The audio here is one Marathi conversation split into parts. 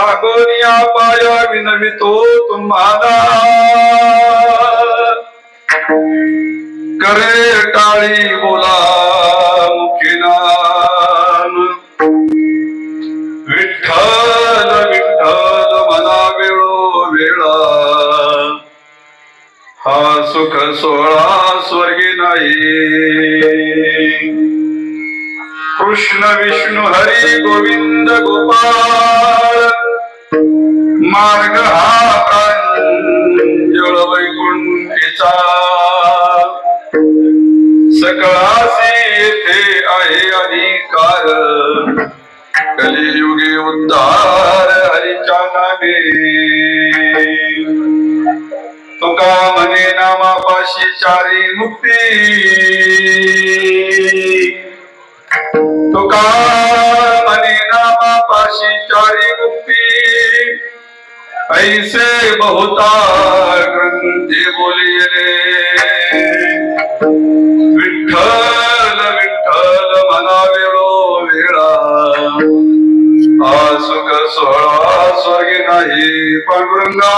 लागोनिया पाया विनवितो तुम्हाला करे टाळी बोला मुखी नाम विठ्ठल विठ्ठल मना वेळो वेळा हा सुख सोहळा स्वर्गी नाही कृष्ण विष्णु हरी गोविंद गोपाळ मार्ग हा प्रांजळ वैकुंठीचा सकळासी येथे आहे अधिकार कलियुगे उद्धार हरीच्या नामे तुका म्हणे नामापाशी चारी मुक्ती तुका म्हणे नामापाशी चारी मुक्ती ऐसे बहुतार ग्रंथी बोलिले विठ्ठल विठ्ठल मना वेळो वेळा हा सुख सोहळा स्वर्गी नाही पांडुरंगा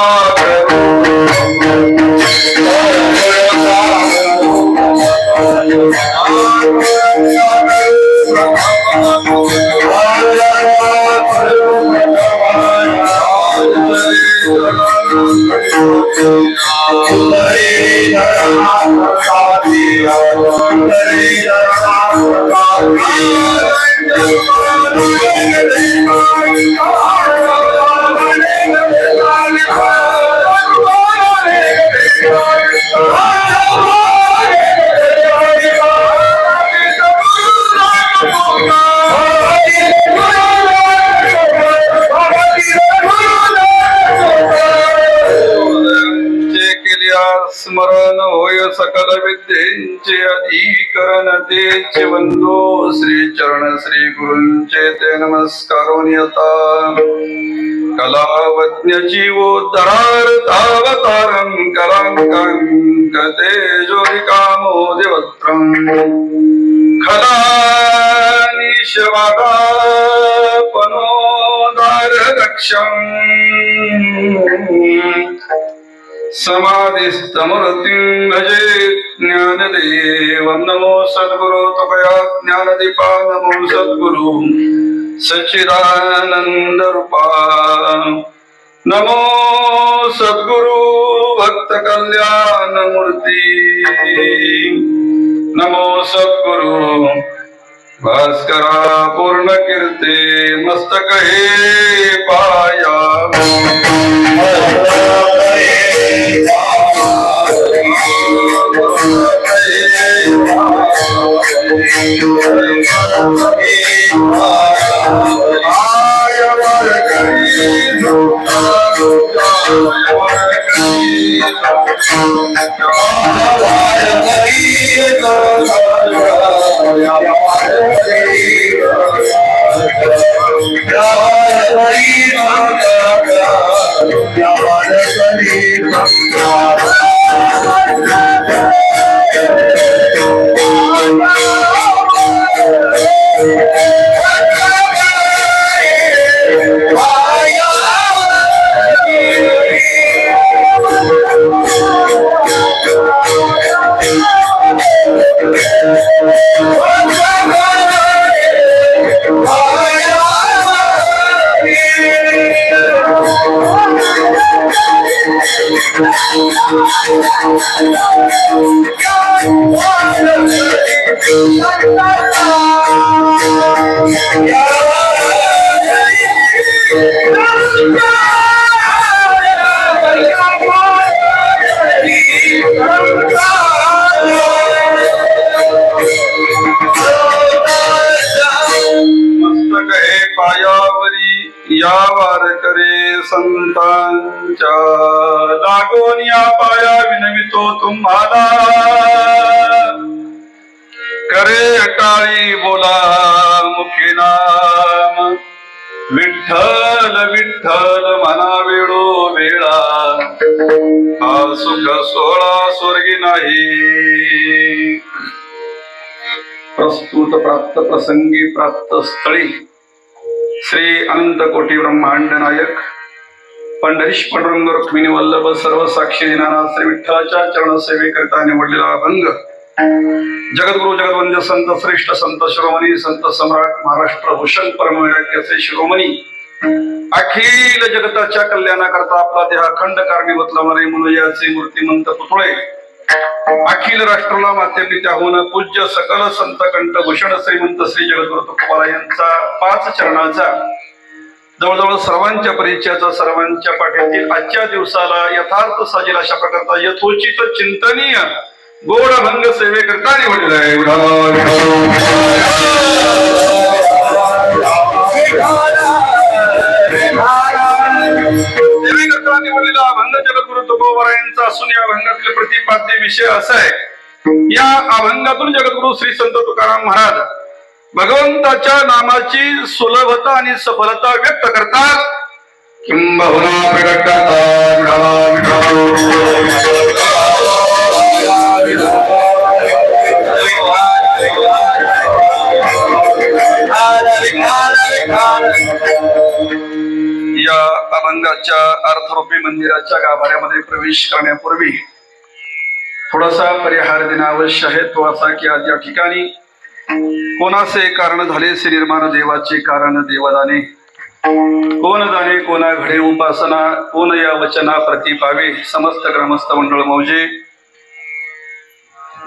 स्मरण होय सकल विद्येचे अधिकरण तेचे बंधो श्री चरण श्री गुरूंचे ते नमस्कारोनी आता कलावज्ञ जीवोद्धरार्थावतारं कलांकं तेजोरिकामो देवत्रं खलानिशवादापनोदार रक्षम् समाधिस्तमूर्तिं भजे ज्ञानदेवं नमो सद्गुरु तपया ज्ञानदीपा नमो सद्गुरु सच्चिदानंद रूपा नमो सद्गुरु भक्त कल्याण मूर्ति नमो सद्गुरु भास्करा पूर्ण कीर्ते मस्तक हे पाया संतांच्या लागोनिया पाया विनवितो तुम्हाला करे टाळी बोला मुखी नाम विठ्ठल विठ्ठल मना वेळो वेळा हा सुख सोहळा स्वर्गी नाही प्रस्तुत प्राप्त प्रसंगी प्राप्त स्थळी श्री अनंत कोटी ब्रह्मांड नायक पंढरीश पांडुरंग रुक्मिणी वल्लभ सर्व साक्षी दिनानाथ श्री विठ्ठलाच्या चरण सेवेकरिता निवडलेला अभंग जगद्गुरु जगद्वंद्य संत श्रेष्ठ संत शिरोमणी संत सम्राट महाराष्ट्र भूषण परमवैराग्याचे शिरोमणी अखिल जगताच्या कल्याणाकरता आपला देह अखंड कारणीभूत लावणारे मुनयाचे मूर्तिमंत पुतळे अखिल राष्ट्राला माते पित्या होऊन पूज्य सकल संत कंठ भूषण श्रीमंत श्री जगद्गुरु तुकोबाराय यांचा 5 चरणाचा जवळजवळ सर्वांच्या परिचयाचा सर्वांच्या पाठीतील आजच्या दिवसाला यथार्थ साजेल अशा प्रकारचा यथोचित चिंतनीय गोड अभंग सेवेकरता निवडलेला आहे। सेवेकरता निवडलेला अभंग जगद्गुरु तुकोबारायांचा असून या अभंगातील प्रतिपाद्य विषय असा आहे। या अभंगातून जगद्गुरु श्री संत तुकाराम महाराज भगवंताच्या नामाची सुलभता आणि सफलता व्यक्त करतात किंबहुना प्रकट करतात। या अभंगाच्या अर्थरूपी मंदिराच्या गाभाऱ्यामध्ये प्रवेश करण्यापूर्वी थोडासा परिहार देणं आवश्यक आहे। तो असा की आज या ठिकाणी कोणाचे कारण झाले से निर्माण देवाचे कारण देवदाने कोण जाणे कोणा घडे उपासना कोण या वचना प्रति पावे समस्त ग्रामस्थ मंडळ मौजे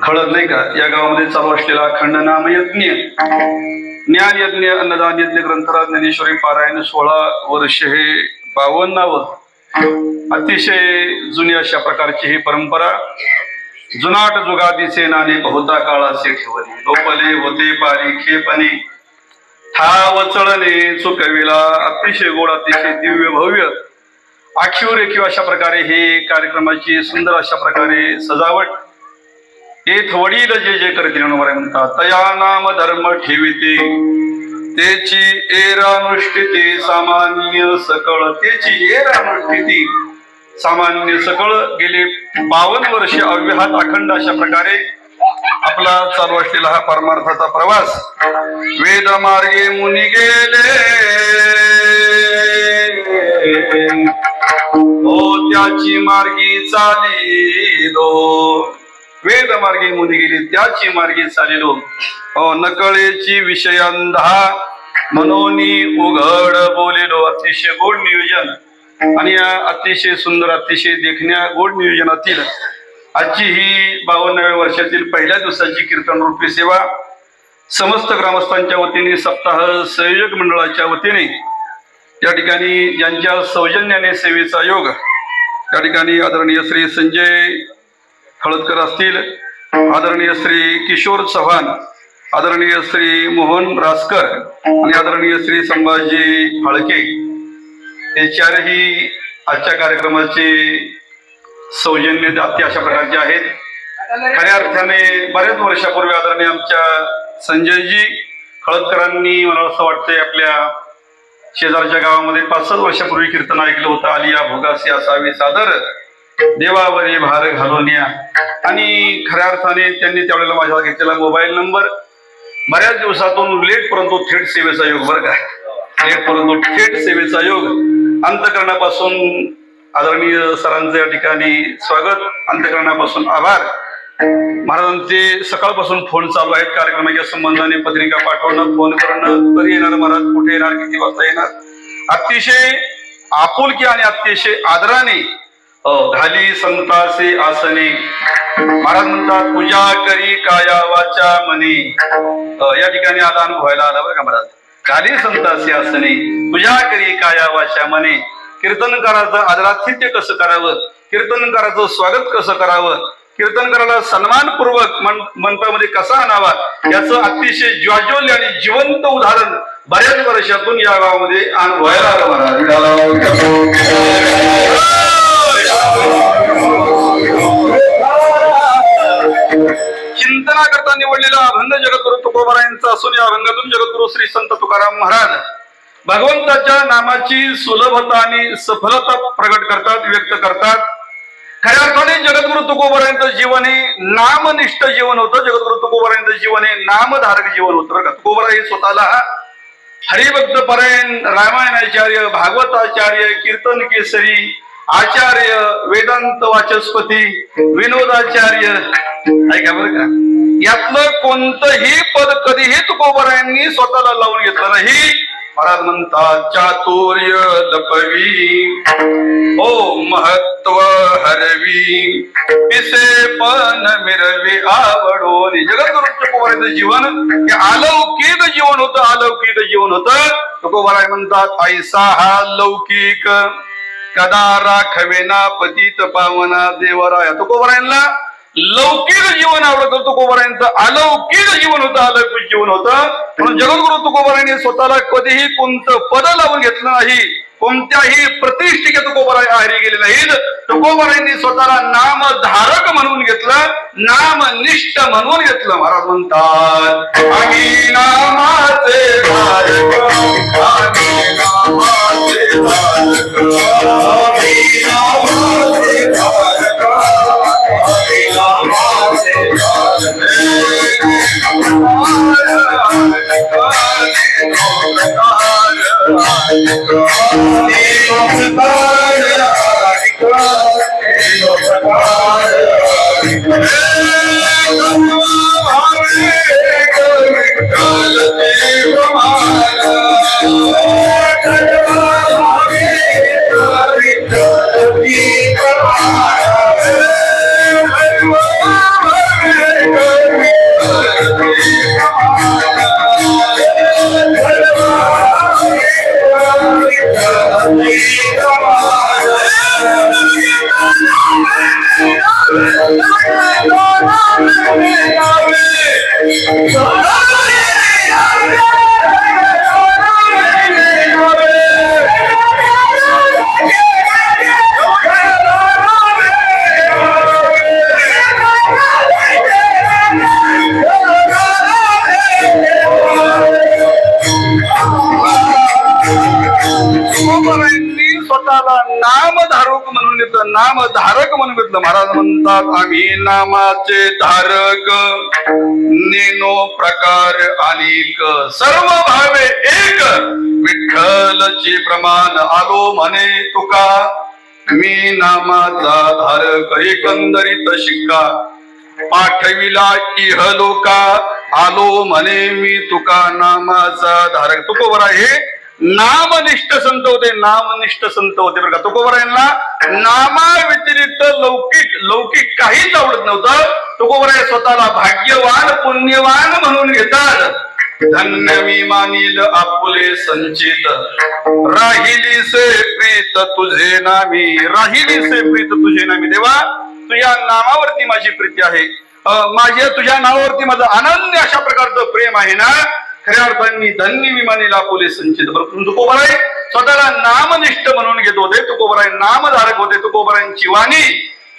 खळद नाही का। या गावामध्ये चालू असलेला अखंड नामयज्ञ ज्ञान यज्ञ अन्नदान यज्ञ ग्रंथराज ज्ञानेश्वरी पारायण 16 वर्ष हे 52व अतिशय जुनी अशा प्रकारची ही परंपरा जुनाट जुगादीचे नाणे बहुता काळाचे ठेवले लोपले होते पारिखेपणे ठाव चळणे चुकविला अतिशय गोड अतिशय दिव्य भव्य आखीव रेखीव अशा प्रकारे हे कार्यक्रमाची सुंदर अशा प्रकारे सजावट येथ वडील जे जे करतील म्हणतात तया नाम धर्म ठेविते तेची एरानुष्ठिती सामान्य सकळ तेची एरानुष्ठिती सामान्य सकळ गेले 52 वर्ष अव्याहत अखंड अशा प्रकारे आपला चालू असलेला हा परमार्थाचा प्रवास वेद मार्गे मुनी गेले हो त्याची मार्गी चालिलो वेद मार्गे मुनी गेली त्याची मार्गी चालिलो हो नकळेची विषयांधा मनोनी उघड बोलेलो अतिशय गोड नियोजन आणि या अतिशय सुंदर अतिशय देखण्या गोड नियोजनातील आजची ही 52व्या वर्षातील पहिल्या दिवसाची कीर्तन रूपी सेवा समस्त ग्रामस्थांच्या वतीने सप्ताह संयोजक मंडळाच्या वतीने या ठिकाणी ज्यांच्या सौजन्याने सेवेचा योग या ठिकाणी आदरणीय श्री संजय खळदकर असतील आदरणीय श्री किशोर चव्हाण आदरणीय श्री मोहन रासकर आणि आदरणीय श्री संभाजी फाळके हे चारही आजच्या कार्यक्रमाचे सौजन्य दाते अशा प्रकारचे आहेत। खऱ्या अर्थाने बऱ्याच वर्षापूर्वी आदरणीय आमच्या संजयजी खळदकरांनी मला असं वाटतंय आपल्या शेजारच्या गावामध्ये 5-7 वर्षापूर्वी कीर्तन ऐकलं होतं आलिया भोगासी असावी सादर देवावरी भार घालून या आणि खऱ्या अर्थाने त्यांनी त्यावेळेला माझ्या घेतलेला मोबाईल नंबर बऱ्याच दिवसातून लेट परंतु थेट सेवेचा योग बरं काय लेट परंतु थेट सेवेचा योग अंतःकरणापासून आदरणीय सरांचे या ठिकाणी स्वागत अंतःकरणापासून आभार। महाराजांचे सकाळपासून फोन चालू आहेत कार्यक्रमाच्या संबंधाने पत्रिका पाठवणं फोन करणं कधी येणार महाराज कुठे येणार किती वाजता येणार अतिशय आपुलकी आणि अतिशय आदराने घाली संतासे आसने महाराज म्हणतात पूजा करी काया वाचा मनी या ठिकाणी आदान व्हायला आला बरं का महाराज घाली संतासे आसने पूजा करी काया वाचा मने कीर्तनकाराचं आदरातिथ्य कसं करावं कीर्तनकाराचं स्वागत कसं करावं कीर्तनकाराला सन्मानपूर्वक मंडपामध्ये कसा आणावा याचं अतिशय ज्वाज्वल्य आणि जिवंत उदाहरण बऱ्याच वर्षातून या गावामध्ये व्हायला आलं चिंतना करता निवडलेला अभंग जगद्गुरु तुकोबारायांचा असून या अभंगातून जगद्गुरु श्री संत तुकाराम महाराज भगवंताच्या नामाची सुलभता आणि सफलता प्रकट करतात व्यक्त करतात। खऱ्या अर्थाने जगद्गुरु तुकोबारायांचं जीवन हे नामनिष्ठ जीवन होतं। जगद्गुरु तुकोबारायांचं जीवन हे नामधारक जीवन होतं बरं का। तुकोबारा हे स्वतःला हरिभक्त परायण रामायणाचार्य भागवताचार्य कीर्तन केसरी आचार्य वेदांत वाचस्पती विनोदाचार्य ऐका बरं का, यातलं कोणतंही पद कधीही तुकोबारायांनी स्वतःला लावून घेतलं नाही. महाराज म्हणतात चातुर्य लपवी ओ महत्व हरवी पिसे पण मिरवी आवडोनी. जगद्गुरु तुकोबारायांचं जीवन हे अलौकिक जीवन होतं, अलौकिक जीवन होतं. तुकोबाराय म्हणतात ऐसा हा लौकिक कदा राखवेना पतित पावना देवराया. तुकोबारायांना लौकिक जीवन आवडत होतं, तुकोबारायांचं अलौकिक जीवन होतं, अलौकिक जीवन होतं. म्हणून जगद्गुरु तुकोबारायांनी स्वतःला कधीही कोणतं पद लावून घेतलं नाही, कोणत्याही प्रतिष्ठिके तुकोबाराय आहारी गेले नाहीत. तुकोबारायांनी स्वतःला नामधारक म्हणून घेतलं, नामनिष्ठ म्हणून घेतलं. महाराज म्हणतात आम्ही नामाचे धारक, आम्ही नामाचे धारक, आम्ही नामाचे धारक, आम्ही नामाचे धारक. नामधारक म्हणून घेतलं. महाराज म्हणतात आम्ही नामाचे धारक, नेनो प्रकार अनेक, सर्व भावे एक, विठ्ठलचे प्रमाण आलो म्हणे तुका, मी नामाचा धारक एकंदरीत शिक्का, पाठविला इहलोका, आलो म्हणे मी तुका नामाचा धारक. तुकोबरा हे नामनिष्ठ संत होते, नामनिष्ठ संत होते बरं का. तुकोबारायांना नामा व्यतिरिक्त लौकिक काहीच आवडत नव्हतं. तुकोबाराय स्वतःला भाग्यवान पुण्यवान म्हणून घेतात. धन्य मी मानिल आपुले संचित, राहिली से प्रीत तुझे नामी, राहिली से प्रीत तुझे नामी. देवा तुझ्या नामावरती माझी प्रीती आहे, माझ्या तुझ्या नावावरती माझं अनन्य अशा प्रकारचं प्रेम आहे ना. खऱ्या अर्थाने धन्य विमानीला पोलीस संचित. तुकोबाराय स्वतःला नामनिष्ठ म्हणून घेत होते, तुकोबाराय नामधारक होते. तुकोबारायांची वाणी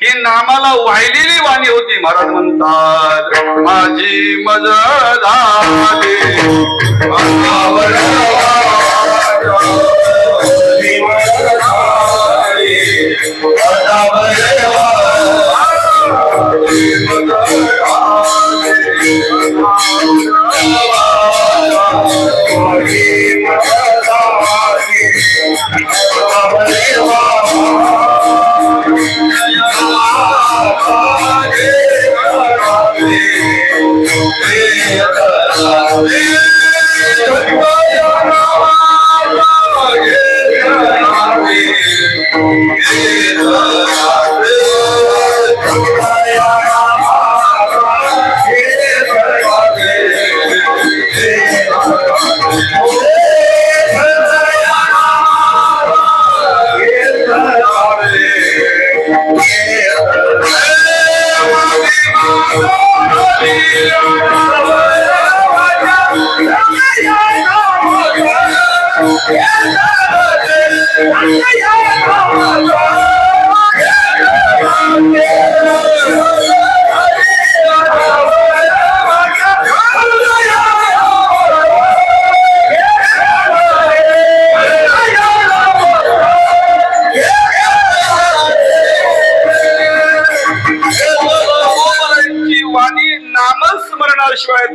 ही नामाला वाहिलेली वाणी होती. महाराज म्हणतात माझी मज झाली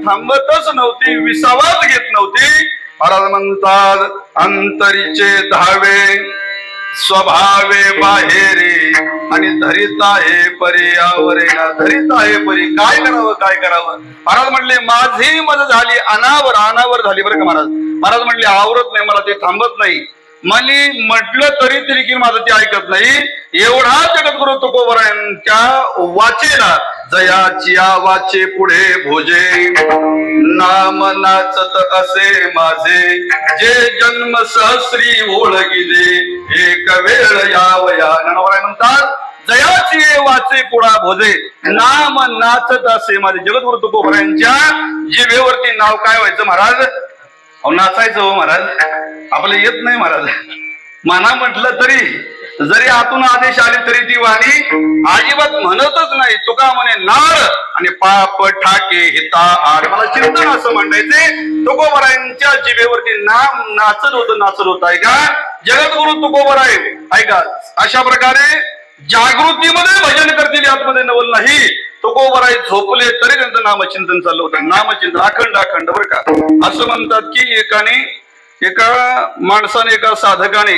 थांबतच नव्हती, विसावाच घेत नव्हती. महाराज म्हणतात अंतरीचे धावे स्वभावे बाहेरे आणि धरित आहे परी यावरे ना धरित आहे परी काय करावं काय करावं. महाराज म्हणले माझी मज झाली अनावर अनावर झाली बरं का महाराज. महाराज म्हणले आवरत नाही मला ते थांबत नाही. मनी म्हटलं तरी देखील माझं ते ऐकत नाही. एवढा जगद्गुरु तुकोबरायांच्या वाचेला जयाची वाचे पुढे भोजे नाम नाचत असे माझे जे जन्म सहस्री ओळखिले एक वेळ यावया. ज्ञानोबराय म्हणतात जयाची वाचे पुढा भोजे नाम नाचत असे माझे. जगद्गुरु तुकोबरायांच्या जिभेवरती नाव काय व्हायचं महाराज. नाचायचं हो महाराज. आपलं येत नाही महाराज. माना म्हटलं तरी जरी आतून आदेश आले तरी ती वाणी अजिबात म्हणतच नाही. तुका म्हणे नाळ आणि पाप ठाके हिता आड. मला चिंतन असं म्हणतायचे तुकोबरायांच्या जिभेवरती नाम नाचत होत ऐका. जगद्गुरु तुकोबराय ऐका अशा प्रकारे जागृतीमध्ये भजन करतील आतमध्ये नवल नाही. तुकोबराय झोपले तरी त्यांचं नामचिंतन चाललं होतं. नामचिंतन अखंड अखंड बरं का. असं म्हणतात की एका माणसाने एका साधकाने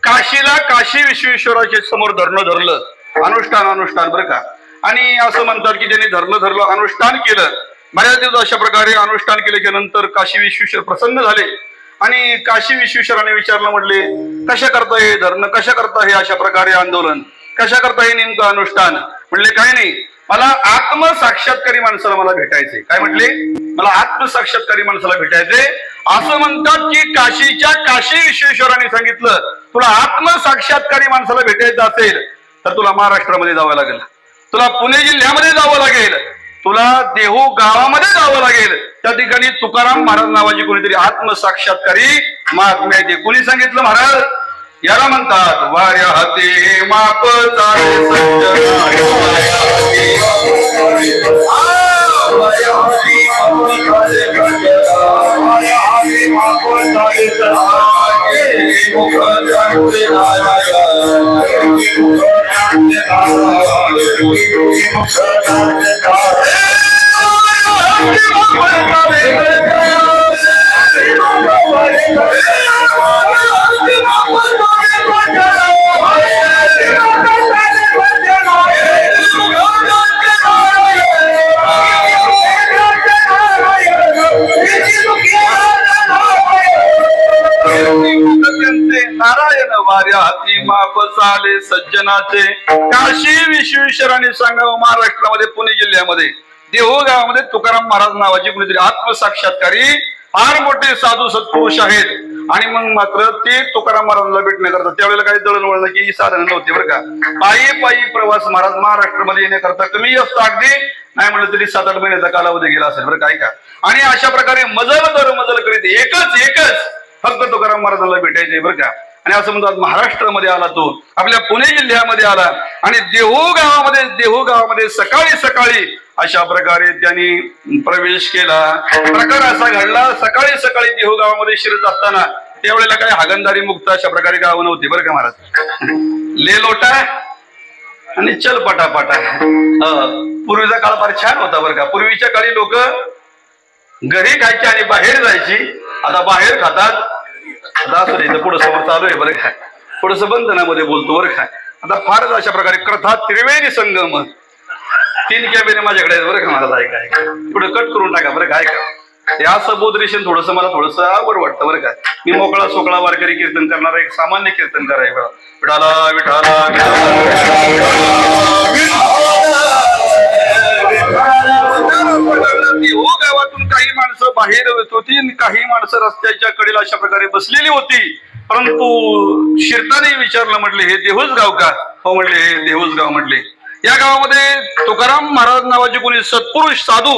काशीला काशी विश्वेश्वराचे समोर धरलं अनुष्ठान बरं का. आणि असं म्हणतात की त्यांनी धरलं अनुष्ठान केलं. बऱ्याच दिवस अशा प्रकारे अनुष्ठान केल्याच्या नंतर काशी विश्वेश्वर प्रसन्न झाले आणि काशी विश्वेश्वराने विचारलं म्हटले कशा करता हे धरणं कशा करता हे अशा प्रकारे आंदोलन कशा करता हे नेमकं अनुष्ठान. म्हणले काय नाही मला आत्मसाक्षात्कारी माणसाला मला भेटायचे. काय म्हटले मला आत्मसाक्षात्कारी माणसाला भेटायचे. असं म्हणतात की काशीच्या काशी विश्वेश्वराने सांगितलं तुला आत्मसाक्षात्कारी माणसाला भेटायचं असेल तर तुला महाराष्ट्रामध्ये जावं लागेल. तुला पुणे जिल्ह्यामध्ये जावं लागेल. तुला देहू गावामध्ये जावं लागेल. त्या ठिकाणी तुकाराम महाराज नावाची कोणीतरी आत्मसाक्षात्कारी महात्मे आहे. ते कोणी सांगितलं महाराज. याला म्हणतात वाऱ्या हाते माप चाले नारायण वाऱ्या हाती माप चाले सज्जनाचे. काशी विश्वेश्वराने सांगावं महाराष्ट्रामध्ये पुणे जिल्ह्यामध्ये देहू गावामध्ये तुकाराम महाराज नावाची कुणीतरी आत्मसाक्षात्कारी फार मोठे साधू सत्पुरुष आहेत. आणि मग मात्र ते तुकाराम महाराजांना भेटण्याकरता त्यावेळेला काही दळणवळण की साधन नव्हते बरं का. पायी प्रवास महाराज महाराष्ट्रामध्ये येण्याकरता कमी असतं अगदी नाही म्हटलं तरी 7-8 महिन्याचा कालावधी गेला असेल बरं काय का. आणि अशा प्रकारे मजल दर मजल करीत एकच फक्त तुकाराम महाराजांना भेटायचे बरं का. आणि असं म्हणतात महाराष्ट्रामध्ये आला तो आपल्या पुणे जिल्ह्यामध्ये आला आणि देहू गावामध्ये सकाळी अशा प्रकारे त्यांनी प्रवेश केला. प्रकार असा घडला सकाळी देहू गावामध्ये शिरत असताना त्यावेळेला काही हागणदारी मुक्त अशा प्रकारे गाव नव्हती बरं का महाराज. ले लोटा आणि चल पटापटा. पूर्वीचा काळ फार छान होता बरं का. पूर्वीच्या काळी लोक घरी खायची आणि बाहेर जायची. आता बाहेर खातात. आता असं नाही पुढं समोर चालू आहे बरं का. थोडस बंधनामध्ये बोलतो बरं का. आता फारच अशा प्रकारे कथा त्रिवेणी संगम 3 कॅमेरे माझ्याकडे आहेत बरं का. मला ऐका पुढे कट करून टाका बरं का. ऐका हे असं बोधरेशन मला थोडस आवड वाटतं बरं का. मी मोकळा सोकळा वारकरी कीर्तन करणारा एक सामान्य कीर्तनकार आहे बघा. विठाला देहू गावातून काही माणसं बाहेर येत होती काही माणसं रस्त्याच्या कडेला अशा प्रकारे बसलेली होती. परंतु शिरताने विचारलं म्हटले हे देहूच गाव का. हो म्हटले हे देहूच गाव. म्हटले या गावामध्ये तुकाराम महाराज नावाचे कोणी सत्पुरुष साधू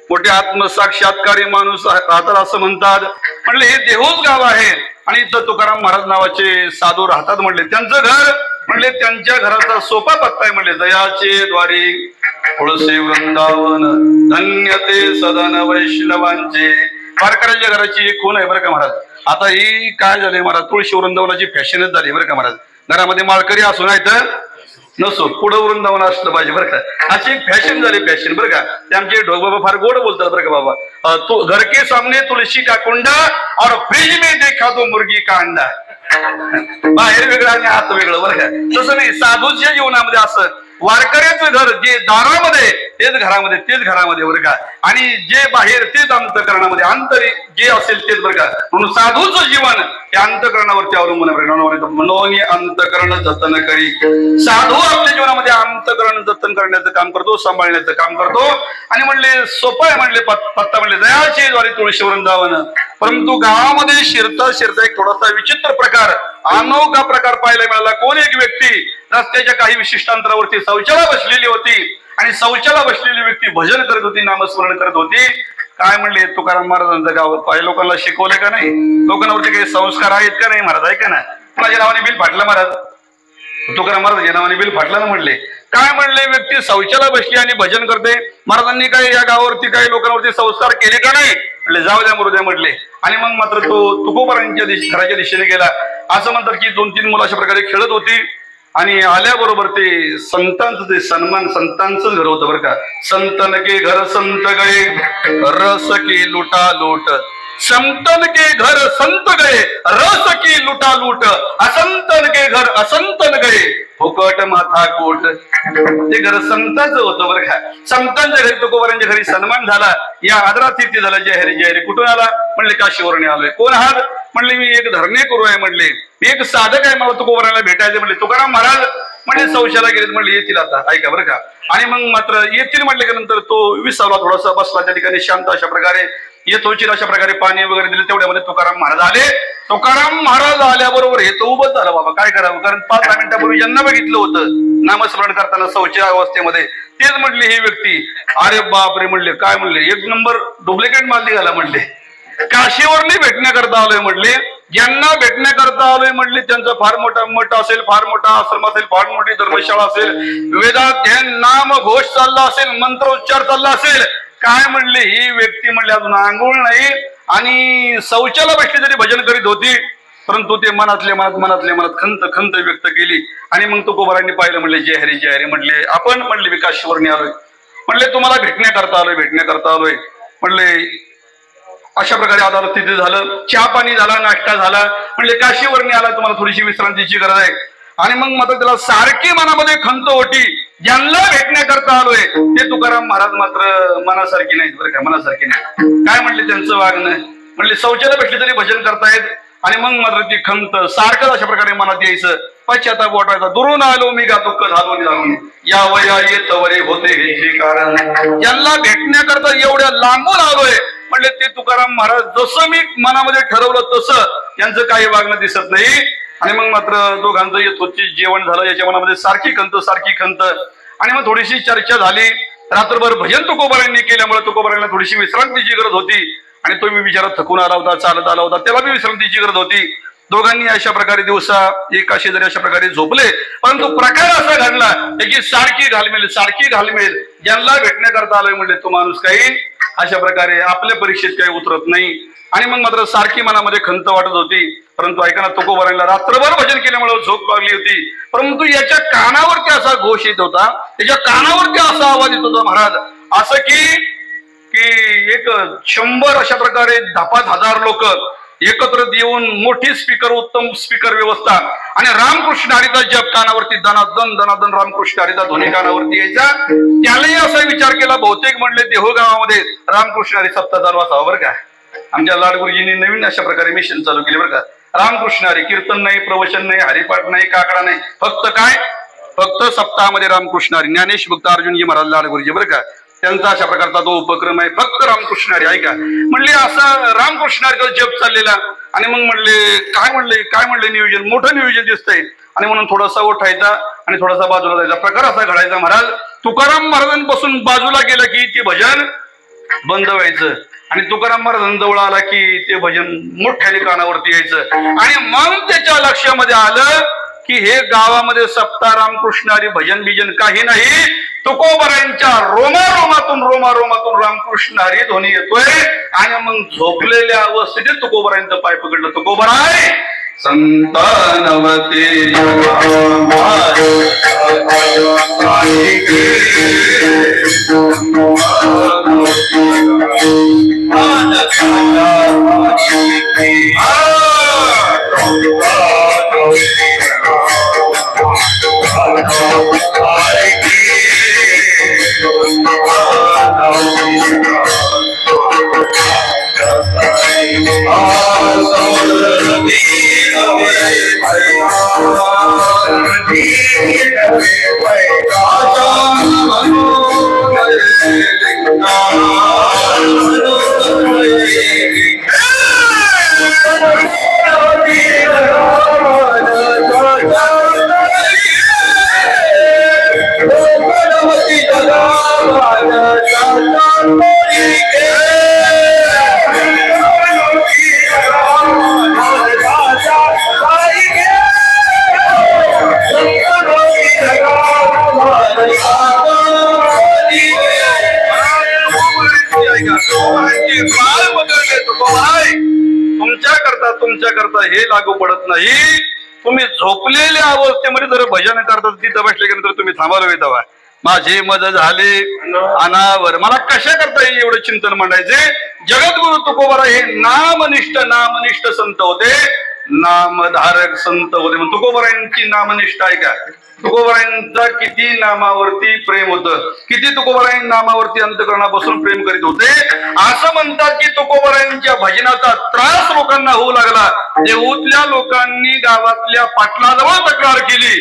मोठे आत्मसाक्षात्कारी माणूस राहतात असं म्हणतात. म्हणले हे देहूच गाव आहे आणि इथं तुकाराम महाराज नावाचे साधू राहतात. म्हणले त्यांचं घर म्हणले त्यांच्या घराचा सोपा पत्ता आहे. म्हणले दयाचे द्वारी तुळशी वृंदावन धन्य ते सदन वैष्णवांचे. वारकऱ्याच्या घराची एक खून आहे बरं का महाराज. आता ही काय झाली महाराज तुळशी वृंदावनाची फॅशनच झाली बरं का महाराज. घरामध्ये माळकरी असू नाही तर नसो, पुढं वृंदावन असलं पाहिजे बरं का. अशी एक फॅशन झाली, फॅशन बरं का. ते आमचे ढोक बाबा फार गोड बोलतात बरं का बाबा. तो घर के सामने तुलसी का कुंडा और फ्रिज में देखा तो मुर्गी का अंडा. बाहेर वेगळं आणि आत वेगळं बरं का. तसं नाही, साधूच्या जीवनामध्ये असं वारकऱ्याचं घर जे दारामध्ये तेच घरामध्ये, तेच घरामध्ये बरं का. आणि जे बाहेर तेच अंतःकरणामध्ये, अंतरी जे असेल तेच बरं का. म्हणून साधूचं जीवन हे अंतःकरणावरती अवलंबून आहे. मनोनी अंतःकरण जतन करी. साधू आपल्या जीवनामध्ये अंतःकरण जतन करण्याचं काम करतो, सांभाळण्याचं काम करतो. आणि म्हणले सोपं आहे, म्हणले पत्ता म्हणले दयाची द्वारे तुळशी वृंदावन. परंतु गावामध्ये शिरता शिरता एक थोडासा विचित्र प्रकार, अनोखा प्रकार पाहायला मिळाला. कोण एक व्यक्ती रस्त्याच्या काही विशिष्ट अंतरावरती शौचाला बसलेली होती आणि शौचाला बसलेली व्यक्ती भजन करत होती, नामस्मरण करत होती. काय म्हणले तुकाराम महाराजांचं गाव काही लोकांना शिकवलंय का नाही, लोकांवरती काही संस्कार आहेत का नाही महाराज, आहे का ना. कुणाच्या नावाने बिल फाटलं महाराज, तुकाराम महाराजांच्या नावाने बिल फाटलं ना म्हणले. काय म्हणले व्यक्ती शौचाला बसली आणि भजन करते, महाराजांनी काही या गावावरती काही लोकांवरती संस्कार केले का नाही म्हणले, जाऊ द्या मरू द्या म्हटले. आणि मग मात्र तो तुकोबारांच्या घराच्या दिशेने गेला. असं म्हणतात की 2-3 मुलं अशा प्रकारे खेळत होती आणि आल्याबरोबर ते संतांचं ते सन्मान, संतांचंच घर होतं बरं का. संतन के घर संत गए रस की लुटा लूट, संतन के घर संत गए रस की लुटा लूट, असंतन के घर असंतन गए फुकट माथा कोट. ते घर संतांचं होतं बरं का. संतांच्या घरी तुकोबारांच्या घरी सन्मान झाला, या आदरातिथ्य झाला. जय हरी. कुठून आला म्हणले, काशीवरून आलोय. कोण आहात म्हणले, मी एक धरणे करू आहे म्हणले, मी एक साधक आहे, मला तुकोबारांना भेटायचं म्हणले. तुकाराम महाराज म्हणजे शौचाला गेलेत म्हणले, येतील आता, ऐका बरं का. आणि मग मात्र येतील म्हटले की नंतर तो विसावला, थोडासा बसला त्या ठिकाणी शांत अशा प्रकारे येत होतील. अशा प्रकारे पाणी वगैरे दिले. तेवढ्यामध्ये तुकाराम महाराज आले. तुकाराम महाराज आल्याबरोबर हे तो उभं झालं. बाबा काय करावं, कारण 5-10 मिनिटापूर्वी ज्यांना बघितलं होतं नामस्मरण करताना शौच अवस्थेमध्ये, तेच म्हणले ही व्यक्ती. अरे बापरे म्हणले, काय म्हणले, 1 नंबर डुप्लिकेट माल निघाला म्हणले. काशीवरनी भेटण्याकरता आलोय म्हणले, ज्यांना भेटण्याकरता आलोय म्हणले त्यांचा फार मोठा मठ असेल, फार मोठा आश्रम असेल, फार मोठी धर्मशाळा असेल, वेदात ध्यान नाम घोष चालला असेल, मंत्रोच्चार चालला असेल. काय म्हणले, ही व्यक्ती म्हणले अजून आंघोळ नाही आणि शौचाला बसली तरी भजन करीत होती. परंतु ते मनातल्या मनात खंत व्यक्त केली. आणि मग तुकोबारांनी पाहिलं, म्हणले जय हरी म्हणले, आपण म्हणले विकासवरणी आलोय म्हणले, तुम्हाला भेटण्याकरता आलोय म्हणले. अशा प्रकारे आदालत तिथे झालं, चहा पाणी झाला, नाश्ता झाला. म्हणले काशीवरणी आला, तुम्हाला थोडीशी विश्रांतीची गरज आहे. आणि मग मात्र त्याला सारखी मनामध्ये खंत होती, ज्यांना भेटण्याकरता आलोय ते तुकाराम महाराज मात्र मनासारखी नाहीत बरं का, मनासारखी नाही. काय म्हणले त्यांचं वागणं, म्हणले शौचाला भेटले तरी भजन करतायत. आणि मग मात्र ती खंत सारखं अशा प्रकारे मनात यायचं, पश्चाताप वाटायचा. दुरून आलो मी गा दुःख झालो जाणून, या वया येत वरे होते हे कारण. ज्यांना भेटण्याकरता एवढ्या लांबून आलोय म्हणले ते तुकाराम महाराज जसं मी मनामध्ये ठरवलं तसं यांचं काही वागणं दिसत नाही. आणि मग मात्र दोघांचं यथोचित जेवण झालं. याच्या मनामध्ये सारखी खंत. आणि मग थोडीशी चर्चा झाली. रात्रभर भजन तुकोबारांनी केल्यामुळे तुकोबारांना थोडीशी विश्रांतीची गरज होती. आणि तो मी विचारात थकून आला होता, चालत आला होता, त्याला बी विश्रांतीची गरज होती. दोघांनी अशा प्रकारे दिवसा एका शेजारी अशा प्रकारे झोपले. परंतु प्रकार असा घडला की सारखी घालमेल ज्यांना भेटण्याकरता आलोय म्हणले तो माणूस काही अशा प्रकारे आपल्या परीक्षेत काही उतरत नाही. आणि मग मात्र सारखी मनामध्ये खंत वाटत होती. परंतु ऐका ना, तुकोबारांना रात्रभर भजन केल्यामुळे झोप लागली होती. परंतु याच्या कानावरती असा घोष येत होता, त्याच्या कानावरती असा आवाज येत होता महाराज, असं की एक 100 अशा प्रकारे 10,000 लोक एकत्र येऊन मोठी स्पीकर, उत्तम स्पीकर व्यवस्था आणि रामकृष्ण हरीचा जप कानावरती दनादन रामकृष्ण हरीचा ध्वनी कानावरती यायचा. त्यालाही असा विचार केला, बहुतेक म्हणले देहू गावामध्ये रामकृष्ण हरी सप्ताह चालू असावा बरं का. आमच्या लाडगुरुजींनी नवीन अशा प्रकारे मिशन चालू केले बरं का. रामकृष्ण हरी, कीर्तन नाही, प्रवचन नाही, हरिपाठ नाही, काकडा नाही, फक्त सप्ताहामध्ये रामकृष्ण हरी. ज्ञानेश भक्त अर्जुनजी महाराज लाडगुरुजी बरं का, त्यांचा अशा प्रकारचा तो उपक्रम आहे, फक्त रामकृष्ण हरी. ऐका म्हणले असं रामकृष्ण हरीचा जप चाललेला. आणि मग म्हणले काय म्हणले नियोजन, मोठं नियोजन दिसतंय. आणि म्हणून थोडासा उठायचा आणि थोडासा बाजूला जायचा, प्रकार असा घडायचा. महाराज तुकाराम महाराजांपासून बाजूला गेलं की ते भजन बंद व्हायचं. आणि तुकाराम महाराजांजवळ आला की ते भजन मोठ्याने कानावरती यायचं. आणि मग त्याच्या लक्षामध्ये आलं की हे गावामध्ये सप्ताह रामकृष्ण हरी भजन बिजन काही नाही, तुकोबारांच्या रोमारोमातून रामकृष्ण हरी ध्वनी येतोय. आणि मग झोपलेल्या अवस्थेत तुकोबारांचं पाय पकडलं. तुकोबाराय संतानवते तुमच्याकरता हे लागू पडत नाही. तुम्ही झोपलेल्या अवस्थेमध्ये जर भजन करतात तिथं बसल्यानंतर तुम्ही थांबायला येतावा. माझे मज झाले अनावर. मला कशा करता येईल एवढं चिंतन मांडायचे. जगद्गुरु तुकोबारा हे नामनिष्ठ संत होते, नामधारक संत होते. मग तुकोबारायांची नामनिष्ठ आहे का? तुकोबारायांचा किती नामावरती प्रेम होतं, किती तुकोबारायांनी नामावरती अंतकरणापासून प्रेम करीत होते. असं म्हणतात की तुकोबारायांच्या भजनाचा त्रास लोकांना होऊ लागला. देऊतल्या लोकांनी गावातल्या पाटलाजवळ तक्रार केली.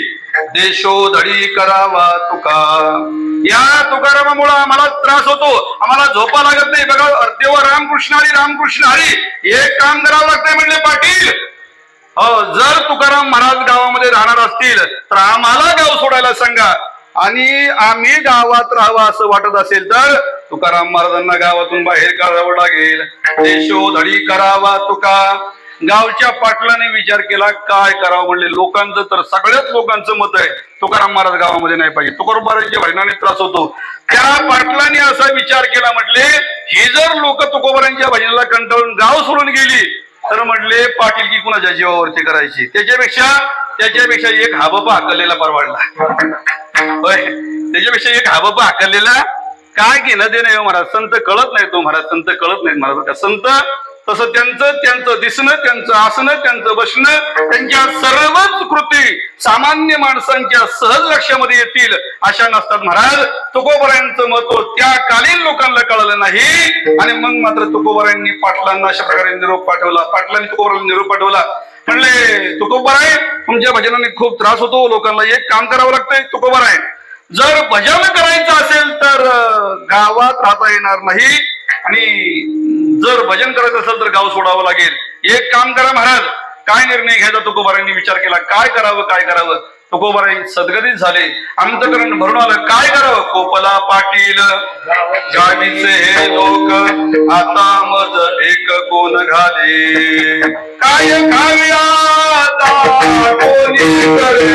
देशोधडी करावा तुका, या तुकारामामुळे आम्हाला त्रास होतो, आम्हाला झोपा लागत नाही. बघा तेव्हा रामकृष्ण हरी एक काम करावं लागतंय म्हणले पाटील. जर तुकाराम महाराज गावामध्ये राहणार असतील तर आम्हाला गाव सोडायला सांगा, आणि आम्ही गावात राहावं असं वाटत असेल तर तुकाराम महाराजांना गावातून बाहेर काढावं लागेल. देशोधडी करावा तुका. गावच्या पाटलाने विचार केला काय करावं म्हणले. लोकांचं तर सगळ्याच लोकांचं मत आहे तुकाराम महाराज गावामध्ये नाही पाहिजे, तुकाराम महाराजांच्या भजनाने त्रास होतो. त्या पाटलाने असा विचार केला, म्हटले ही जर लोक तुकोबारांच्या भजनाला कंटाळून गाव सोडून गेली तर म्हटले पाटील की कुणाच्या जीवावरती करायची. त्याच्यापेक्षा एक हाबापा हाकललेला परवडला. त्याच्यापेक्षा एक हाबापा हाकललेला काय घेणं ते नाही महाराज. संत कळत नाही तो महाराज, संत कळत नाहीत महाराज का. संत तसं त्यांचं दिसणं, त्यांचं असणं, त्यांचं बसणं, त्यांच्या सर्वच कृती सामान्य माणसांच्या सहज लक्षामध्ये येतील अशा नसतात महाराज. तुकोबारायांचं महत्व त्या कालीन लोकांना कळलं नाही, आणि मग मात्र तुकोबारायांनी पाटलांना अशा प्रकारे निरोप पाठवला. पाटलांनी तुकोबारांना निरोप पाठवला. म्हणले तुकोबाराय तुमच्या भजनाने खूप त्रास होतो, लोकांना एक काम करावं लागतंय. तुकोबाराय जर भजन करायचं असेल तर गावात राहता येणार नाही, आणि जर भजन करायचं असेल तर गाव सोडावं लागेल. एक काम करा महाराज. काय निर्णय घ्यायचा तुकोबारायांनी विचार केला. काय करावं. तुकोबाराय सद्गतीत झाले, अंतकरण भरून आलं. काय करावं. कोपला पाटील गावीचे हे लोक आता मज एक कोण घाले. काय खावे आता कोणी करे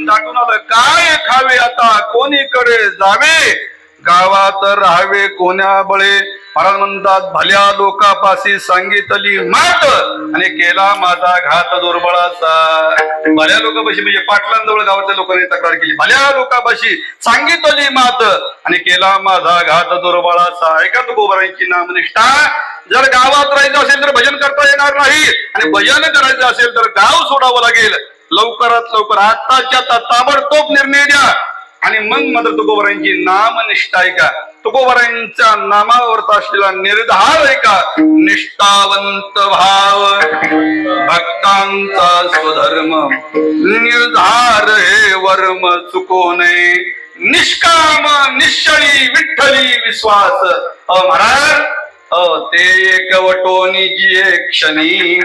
दाटून आलं. काय खावे आता कोणीकडे जावे, गावात राहावे कोण्या बळे. महाराज म्हणतात भल्या लोकापाशी सांगितली मात, आणि केला माझा घात दुर्बळाचा. भल्या लोकांपाशी म्हणजे पाटलांजवळ गावातल्या लोकांनी तक्रार केली. भल्या लोकांपाशी सांगितली मात, आणि केला माझा घात दुर्बळाचा. ऐका तुकोबारायांची नामनिष्ठा. जर गावात राहायचं असेल तर भजन करता येणार नाही, आणि भजन करायचं असेल तर गाव सोडावं लागेल. लवकरात लवकर आताच्या ताबडतोब निर्णय द्या, आणि मग मात्र तुकोबारायांची नामनिष्ठा आहे का. तुकोबारायांच्या नामावरचा असलेला निर्धार आहे का. निष्ठावंत भाव भक्तांचा स्वधर्म, निर्धार हे वर्म चुको नये. निष्काम निश्चळी विठ्ठली विश्वास. महाराज ते एकवटोनी जी एक क्षणी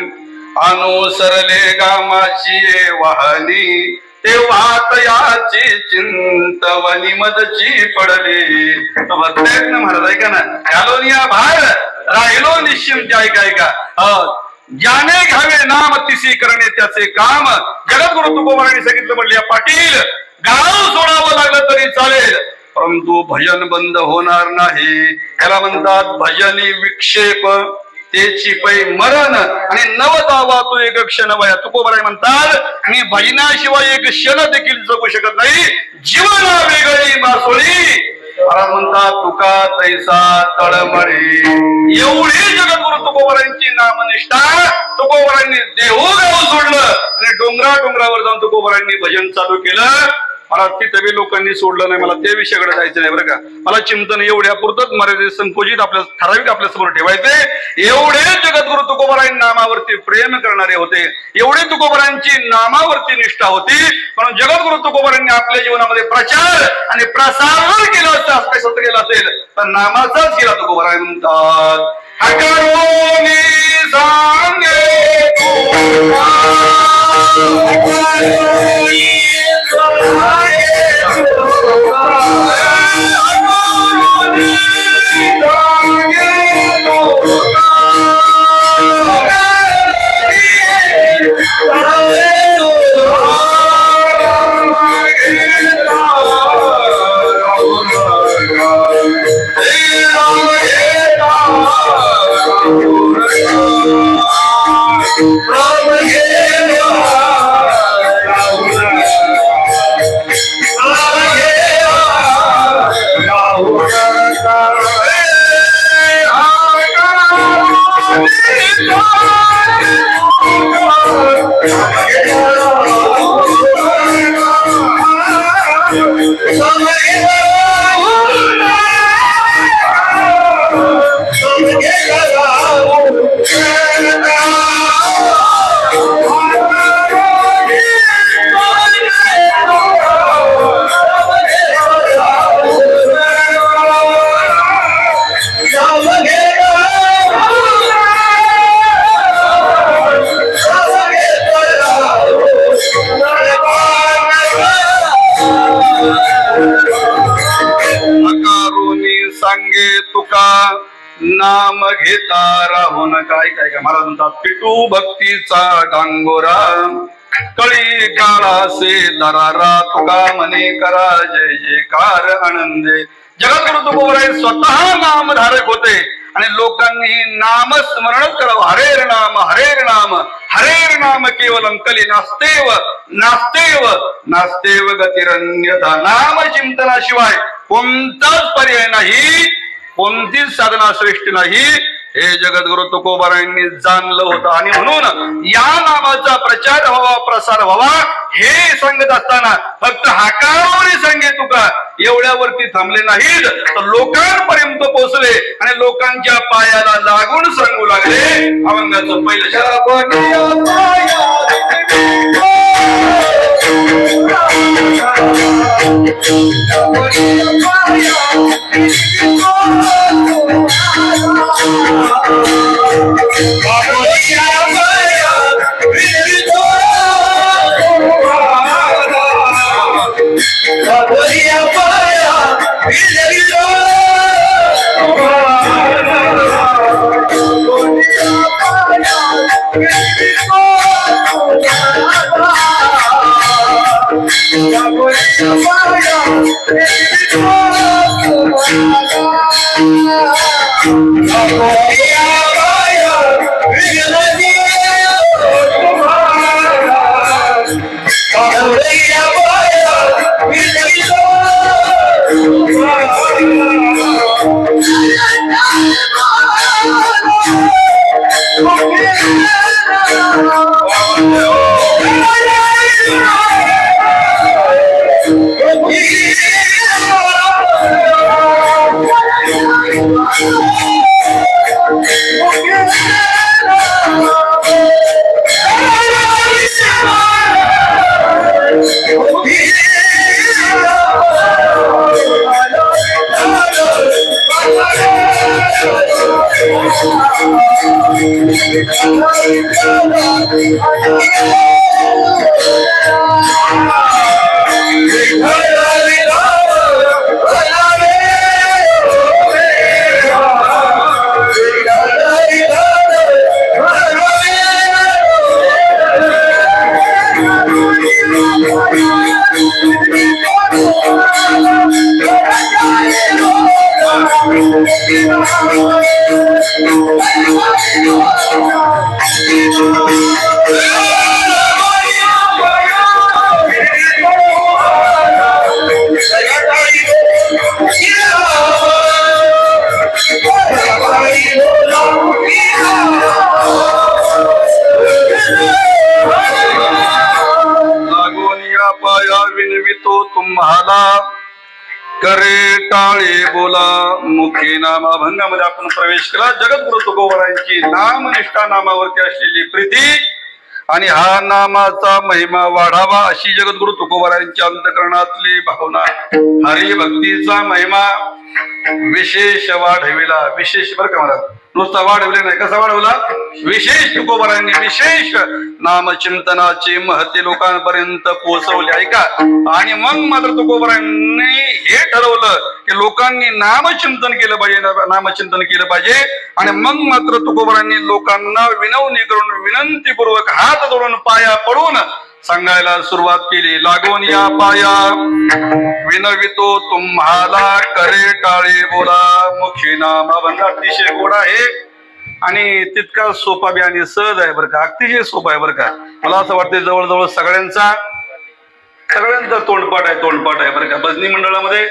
अनुसरले गामाची वाहनी तेव्हा तयाची चिंतवनी मदची पडली. भक्तायत महाराज ऐका ना, घालोनिया भार राहिलो निश्चिंत ऐका ऐका. ज्याने घ्यावे नाम तिसी करणे त्याचे काम. जगद्गुरु तुकोबारांनी सांगितलं म्हणले पाटील गाव सोडावं लागलं तरी चालेल परंतु भजन बंद होणार नाही. त्याला म्हणतात भजनी विक्षेप तेची पै मरण आणि नवदावा तो एक क्षण वया. तुकोबाराय म्हणतात मी भजनाशिवाय एक क्षण देखील जगू शकत नाही. जीवना वेगळी मासोळी म्हणतात तुका तैसा तळमळी. एवढी जगद्गुरु तुकोबारांची नामनिष्ठा. तुकोबारांनी देहूगाव सोडलं आणि डोंगरावर जाऊन तुकोबारांनी भजन चालू केलं. मला तिथे बी लोकांनी सोडलं नाही. मला त्या विषयाकडे जायचं नाही बरं का. मला चिंतन एवढ्या पुरतच मर्यादित संकोचित आपल्या ठराविक आपल्या समोर ठेवायचे. एवढे जगद्गुरु तुकोबारांनी नामावरती प्रेम करणारे होते. एवढे तुकोबारांची नामावरती निष्ठा होती. म्हणून जगद्गुरु तुकोबारांनी आपल्या जीवनामध्ये प्रचार आणि प्रसार केला असता असं केला असेल तर नामाचाच केला. तुकोबाराय म्हणतात हकारोनी सांगे नाम घेता राहून काय काय काय. महाराज म्हणतात पिटू भक्तीचा डांगोरा कळी काळासे दरारा तुका मने करा जय जयकार आनंदे. जगद्गुरु तुकोबाराय स्वतः नामधारक होते आणि लोकांनी नामस्मरणच करावं. हरेर नाम हरेर नाम केवलम कली नास्तेव नास्तेव नास्तेव गतिरन्यथा. नाम चिंतनाशिवाय कोणताच पर्याय नाही, कोणतीच साधना श्रेष्ठ नाही हे जगद्गुरु तुकोबारायांनी जाणलं होतं. आणि म्हणून या नामाचा प्रचार व्हावा प्रसार व्हावा हे सांगत असताना फक्त हाकारोनी सांगे तुका एवढ्यावरती थांबले नाहीत तर लोकांपर्यंत पोहोचले आणि लोकांच्या पायाला लागून सांगू लागले. अभंगाचं पहिलं विनवितो तुम्हाला करे टाळे बोला मुखी नाम अभंगामध्ये आपण प्रवेश केला. जगद्गुरु तुकोबारायांची नामनिष्ठा नामावरती असलेली प्रीती आणि हा नामाचा महिमा वाढावा अशी जगद्गुरु तुकोबारायांच्या अंतःकरणातली भावना. हरिभक्तीचा महिमा विशेष वाढविला. विशेष बरं का मला नुसता वाढवले नाही, कसा वाढवला? विशेष तुकोबारायांनी विशेष नामचिंतनाचे महत्त्व लोकांपर्यंत पोहोचवले आहे का. आणि मग मात्र तुकोबारायांनी हे ठरवलं की लोकांनी नामचिंतन केलं पाहिजे, नामचिंतन केलं पाहिजे. आणि मग मात्र तुकोबारायांनी लोकांना विनवणी करून विनंतीपूर्वक हात जोडून पाया पडून सांगायला सुरुवात केली. लागून या पाया विनवितो तुम्हाला करे टाळे बोला मुखी नाम अभंग अतिशय गोड आहे आणि तितका सोपा बी आणि सहज आहे बरं का. अतिशय सोपा आहे बरं का. मला असं वाटतं जवळजवळ सगळ्यांचा तोंडपाठ आहे बरं का. भजनी मंडळामध्ये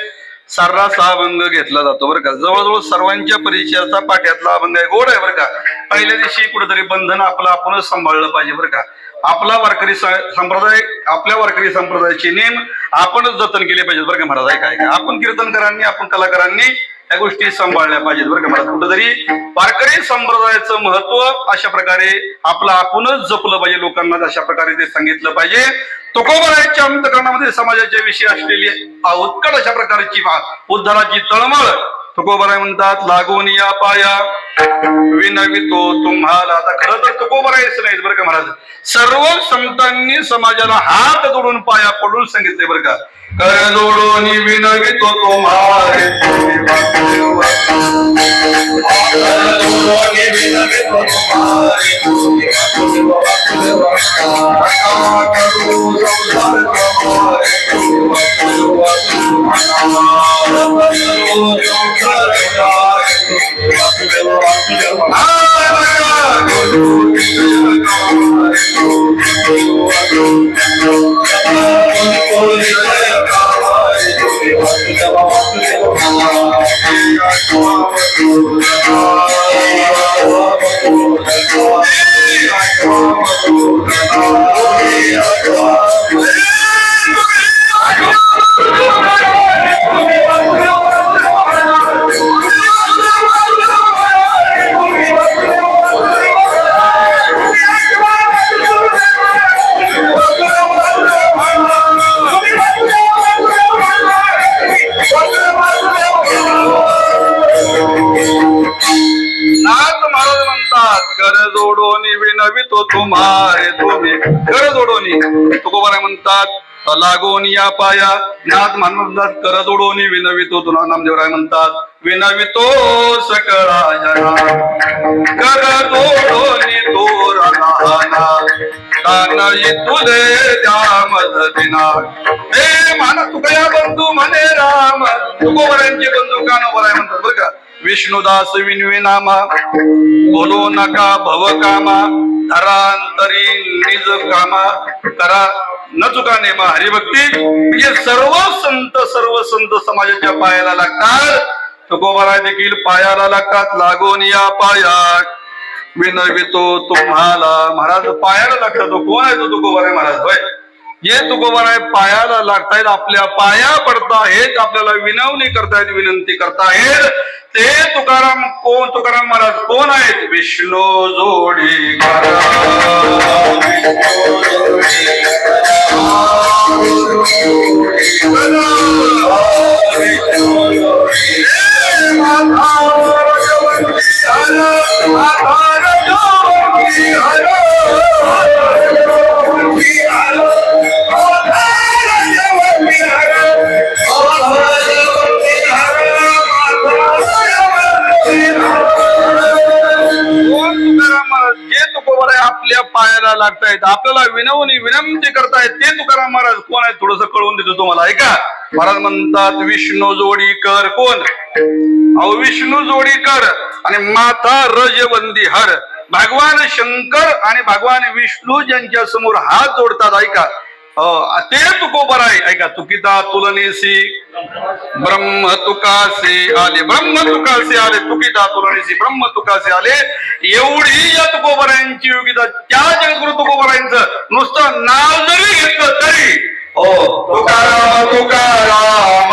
सर्रास हा अभंग घेतला जातो बरं का. जवळजवळ सर्वांच्या परिचयाचा पाठ्यातला अभंग आहे. गोड आहे बरं का. पहिल्या दिवशी कुठेतरी बंधन आपलं आपणच सांभाळलं पाहिजे बरं का. आपला वारकरी संप्रदाय, आपल्या वारकरी संप्रदायाचे नेम आपणच जतन केले पाहिजेत बरं का महाराज. काय काय आपण कीर्तनकारांनी, आपण कलाकारांनी या गोष्टी सांभाळल्या पाहिजेत बरं का महाराज. कुठेतरी वारकरी संप्रदायाचं महत्व अशा प्रकारे आपलं आपणच जपलं पाहिजे, लोकांना अशा प्रकारे ते सांगितलं पाहिजे. तुकोबारायांच्या अंतःकरणामध्ये समाजाच्या विषयी असलेली उत्कट अशा प्रकारची उद्धाराची तळमळ तुकोबाराय म्हणतात. लागून या पाया विनवितो तुम्हाला. आता खरं तर तुकोबारायच नाही बरं का महाराज, सर्व संतांनी समाजाला हात जोडून पाया पडून सांगितले बरं का. कर जोडून विनवितो तुम्हाला तुम्हारे तुम्ही कर जोडोनी. तुकोबाराय म्हणतात लागून या पाया. नाथ म्हणतात कर जोडोनी विनवितो. तुला नामदेवराय म्हणतात विनवितो सकळा जना कर जोडोनी तोरा कानई तुले त्या मदतीना. हे मान तुकया बंधू म्हणे राम. तुकोबारायांचे बंधू कानोबाराय म्हणतात बरं का. विष्णुदास विनवी नामा बोलो नका भव कामा धरांतरी निज कामा करा न चुका नेमा. हरिभक्ती म्हणजे सर्व संत समाजाच्या पायाला लागतात. तुकोबाराय देखील पायाला लागतात. लागून या पाया विनवितो तुम्हाला. महाराज पायाला लागतात. तो कोण आहे? तो तुकोबाराय महाराज होय. जे तुकोबाराय पायाला लागतायत, आपल्या पाया पडतायत, आपल्याला विनवणी करतायत, विनंती करतायत. ते तुकाराम कोण? तुकाराम महाराज कोण आहेत? विष्णू जोडी करा हर महाराज जे तुकोबर आहे आपल्या पायाला लागतायत, आपल्याला विनंती करतायत ते तुकाराम महाराज कोण आहे थोडस कळवून देतो तुम्हाला. ऐका, महाराज म्हणतात विष्णू जोडीकर. कोण? अहो विष्णू जोडीकर आणि माता रजवंदी हर. भगवान शंकर आणि भगवान विष्णू ज्यांच्या समोर हात जोडतात, ऐका ते तुकोबर आहे. ऐका, तुकिता तुलनेसी ब्रह्म तुकासे आले, ब्रह्म तुकासे आले, तुकिता तुलनेसी ब्रह्म तुकासे आले. एवढी या तुकोबरांची योगिता त्या जगद्गुरु तुकोबरांचं नुसतं नाव जरी घेतलं तरी तुकाराम तुकाराम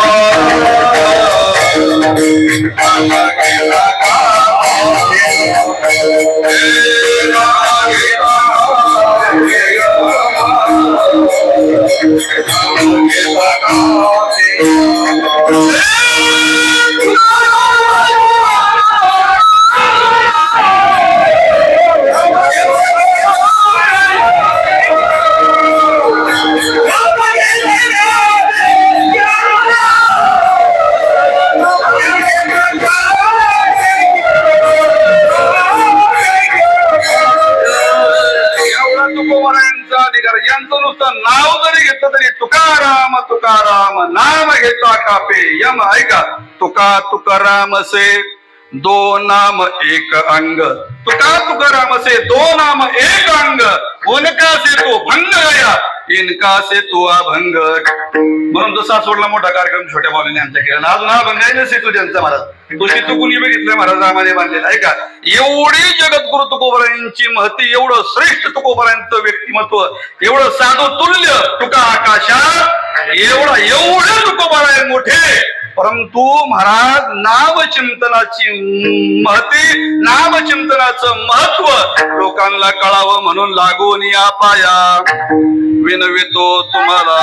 यांचं नुसतं नाव जरी घेतलं तरी तुकाराम तुकाराम नाम घेता कापे यम. ऐका, तुका तुकाराम से दो नाम एक अंग, तुका तुकाराम से दो नाम एक अंग, उनका से तो भंग गया इनका से तो अभंग. म्हणून तो सासवडला मोठा कार्यक्रम छोट्या बावलीने आमच्या केला. अजून हा भंगायचा सेतू त्यांचा महाराज, तो सेतू कुणी बघितलाय महाराज आम्हाला बांधलेला. ऐका, एवढी जगद्गुरु तुकोबरांची महती, एवढं श्रेष्ठ तुकोबरांचं व्यक्तिमत्व, एवढं साधू तुल्य तुका आकाशा, एवढे तुकोबर आहे मोठे. परंतु महाराज नामचिंतनाची महती, नामचिंतनाचं महत्व लोकांना कळावं म्हणून लागून या पाया विनवितो तुम्हाला.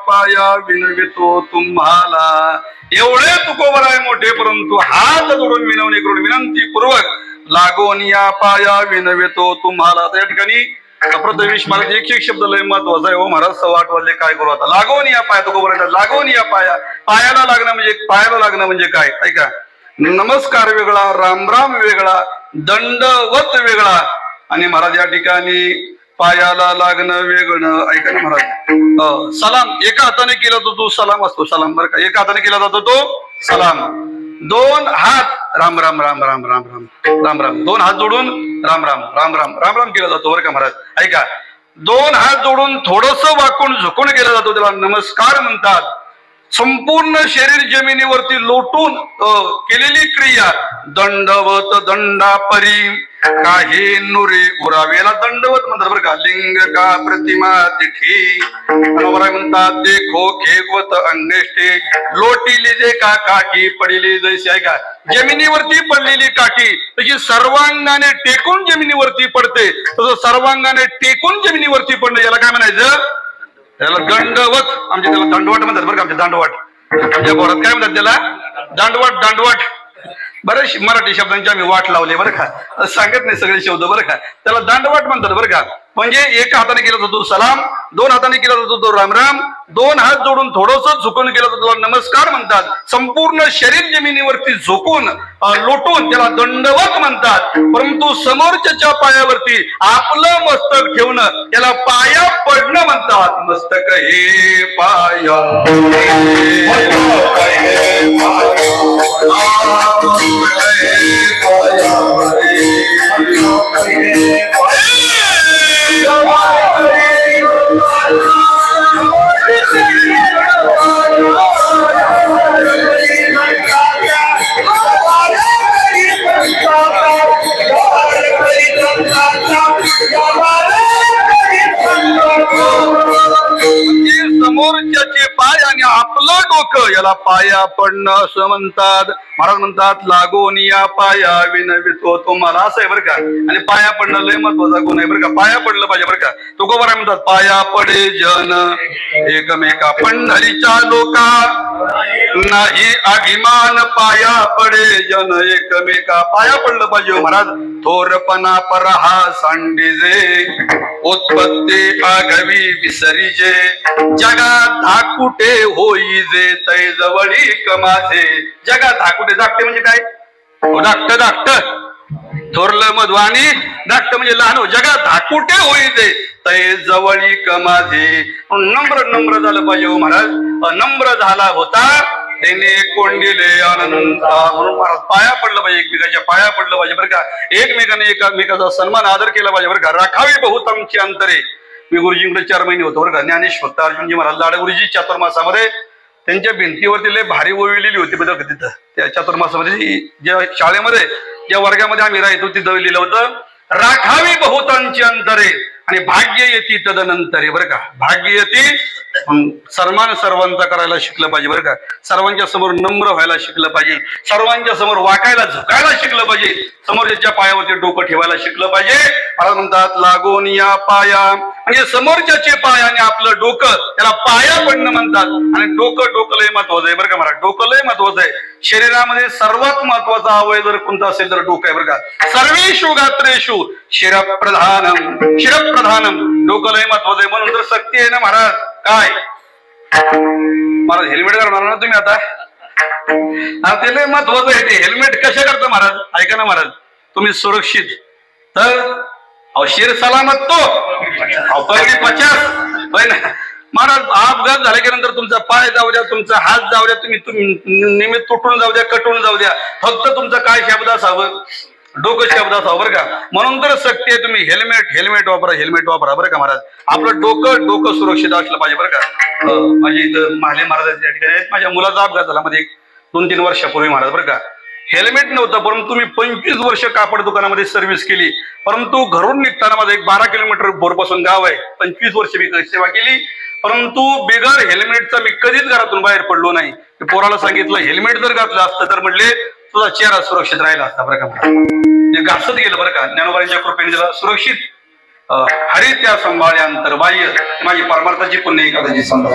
पाया विनवितो तुम्हाला. एवढे तुकोबर आहे मोठे, परंतु हात जोडून विनवणी करून विनंती पूर्वक लागून या पाया विनवितो तुम्हाला. त्या ठिकाणी प्रथमेश महाराज एक शब्द लय महत्वाचा आहे. हो महाराज 8:15 वाजले, काय करू आता. लागून या पाया तुकोबर, लागून या पाया. पायाला लागणं म्हणजे काय? ऐका, नमस्कार वेगळा, रामराम वेगळा, दंडवत वेगळा आणि महाराज या ठिकाणी पायाला लागणं वेगळं. ऐका ना महाराज, सलाम एका हाताने केला तो तो सलाम असतो, सलाम बरं का. एका हाताने केला जातो तो सलाम. दोन हात राम राम राम राम राम राम राम राम, दोन हात जोडून राम राम राम राम राम राम केला जातो बरं का महाराज. ऐका, दोन हात जोडून थोडस वाकून झुकून केला जातो, त्याला नमस्कार म्हणतात. संपूर्ण शरीर जमिनीवरती लोटून केलेली क्रिया दंडवत दंडापरी काही नुरे उरावेला दंडवत म्हणतात बरं का. लिंग का प्रतिमा तिठी म्हणतात देखो खेगवत अंगेष्टे लोटीली जे का काठी पडिली जैसे. ऐका, जमिनीवरती पडलेली काठी तशी सर्वांगाने टेकून जमिनीवरती पडते, तसं सर्वांगाने टेकून जमिनीवरती पडणं याला काय म्हणायचं? त्याला दंडवत. आमच्या त्याला दंडवट म्हणतात बरं का. आमच्या दांडवट, आमच्या बोरात काय म्हणतात त्याला? दांडवट. दांडवट बरेच मराठी शब्दांची आम्ही वाट लावले बरं का, सांगत नाही सगळे शब्द बरं का. त्याला दांडवट म्हणतात बरं का. म्हणजे एका हाताने केला जातो सलाम, दोन हाताने केला जातो तो रामराम, दोन हात जोडून थोडंसं झुकून केला जातो नमस्कार म्हणतात, संपूर्ण शरीर जमिनीवरती झोपून लोटून त्याला दंडवत म्हणतात. परंतु समोरच्या पायावरती आपलं मस्तक ठेवणं त्याला पाया पडणं म्हणतात. मस्तक हे पाया समोरच्याचे पाय आणि आपलं डोकं याला पाया पडणं असं म्हणतात. महाराज म्हणतात लागून या पाया विनवितो तुम्हाला, असं आहे बरं का. आणि पाया पडणं लय महत्वाचा गुण आहे बरं का, पाया पडलं पाहिजे बरं का. तुकोबाराय म्हणतात पाया पडे जन एकमेका पंढरीच्या लोका, नाही अभिमान पाया पडे जन एकमेका. पाया पडलं पाहिजे महाराज. थोरपणा परहा सांडिजे उत्पत्ती आघवी विसरीजे, जगात धाकुटे होईजे तै जवळी कमाजे. जगात धाकुटे, धाकटे म्हणजे काय, धाकट धाकट थोरलं मधवानी, धाकट म्हणजे लहान. जगात धाकुटे होईजे तै जवळी कमाजे. नम्र नम्र झालं पाहिजे हो महाराज. नम्र झाला होता त्याने कोंडिले अनंता, म्हणून महाराज पाया पडलं पाहिजे, एकमेकाच्या पाया पडलं पाहिजे बरं का. एकमेकाने एकमेकाचा सन्मान आदर केला पाहिजे बरं का. राखावी बहुतांची अंतरे. मी गुरुजींकडे 4 महिने होतो बरं का. ज्ञानेश्वर अर्जुनजी महाराज लाड गुरुजी चातुर्मासामध्ये त्यांच्या भिंतीवरती लय भारी ओवी लिहिली होती बरं का. तिथं त्या चातुर्मासामध्ये ज्या शाळेमध्ये ज्या वर्गामध्ये आम्ही राहतो तिथं लिहिलं होतं, राखावी बहुतांची अंतरे आणि भाग्य येती तदनंतरे बरं का. भाग्य येती, सन्मान सर्वांचा करायला शिकलं पाहिजे बरं का. सर्वांच्या समोर नम्र व्हायला शिकलं पाहिजे, सर्वांच्या समोर वाकायला झुकायला शिकलं पाहिजे, समोरच्या पायावरती डोकं ठेवायला शिकलं पाहिजे. महाराज म्हणतात लागून या पाया, म्हणजे समोरच्याचे पाय आणि आपलं डोकं त्याला पाया पडणं म्हणतात. आणि डोकं लय महत्वाचं आहे बरं का महाराज. डोकं लय महत्वाचं आहे. शरीरामध्ये सर्वात महत्वाचा अवयव जर कोणता असेल तर डोकं आहे बरं का. सर्वेषु गात्रेषु शिरप्रधानम, शिरप्रधानम. डोकं लय महत्वाचं आहे. म्हणून तर शक्ती आहे ना महाराज. काय महाराज हेल्मेट करणार ना तुम्ही आता, ते लय महत्वाचं आहे. ते हेल्मेट कशा करता महाराज, ऐका ना महाराज. तुम्ही सुरक्षित तर शिर सलामत तो पगडी 50 होय ना महाराज. अपघात झाल्याच्या नंतर तुमचा पाय जाऊ द्या, तुमचा हात जाऊ द्या, तुम्ही निमित्त तुटून जाऊ द्या, कटून जाऊ द्या, फक्त तुमचं काय शब्द असावं, डोकं शब्द असावं बरं का. म्हणून तर सक्ती आहे तुम्ही हेल्मेट वापरा, हेल्मेट वापरा बरं का महाराज. आपलं डोकं सुरक्षित असलं पाहिजे बरं का. माझी इथं महाले महाराजांच्या ठिकाणी आहेत. माझ्या मुलाचा अपघात झाला मध्ये 2-3 वर्षापूर्वी महाराज बरं का. हेल्मेट नव्हतं, परंतु मी 25 वर्ष कापड दुकानामध्ये सर्व्हिस केली. परंतु घरून निघताना माझं एक 12 किलोमीटर भोरपासून गाव आहे. 25 वर्ष मी सेवा केली, परंतु बिगर हेल्मेटचा मी कधीच घरातून बाहेर पडलो नाही. पोराला सांगितलं हेल्मेट जर घातलं असतं तर म्हटले तुझा चेहरा सुरक्षित राहिला असता बरं का. ते घासत गेलं बरं का. ज्ञानोबाईंच्या कृपेने दिला सुरक्षित. हरी त्या संभाळ्यांतर बाह्य, माझी परमार्थाची पुण्य एखाद्याची संभाळ.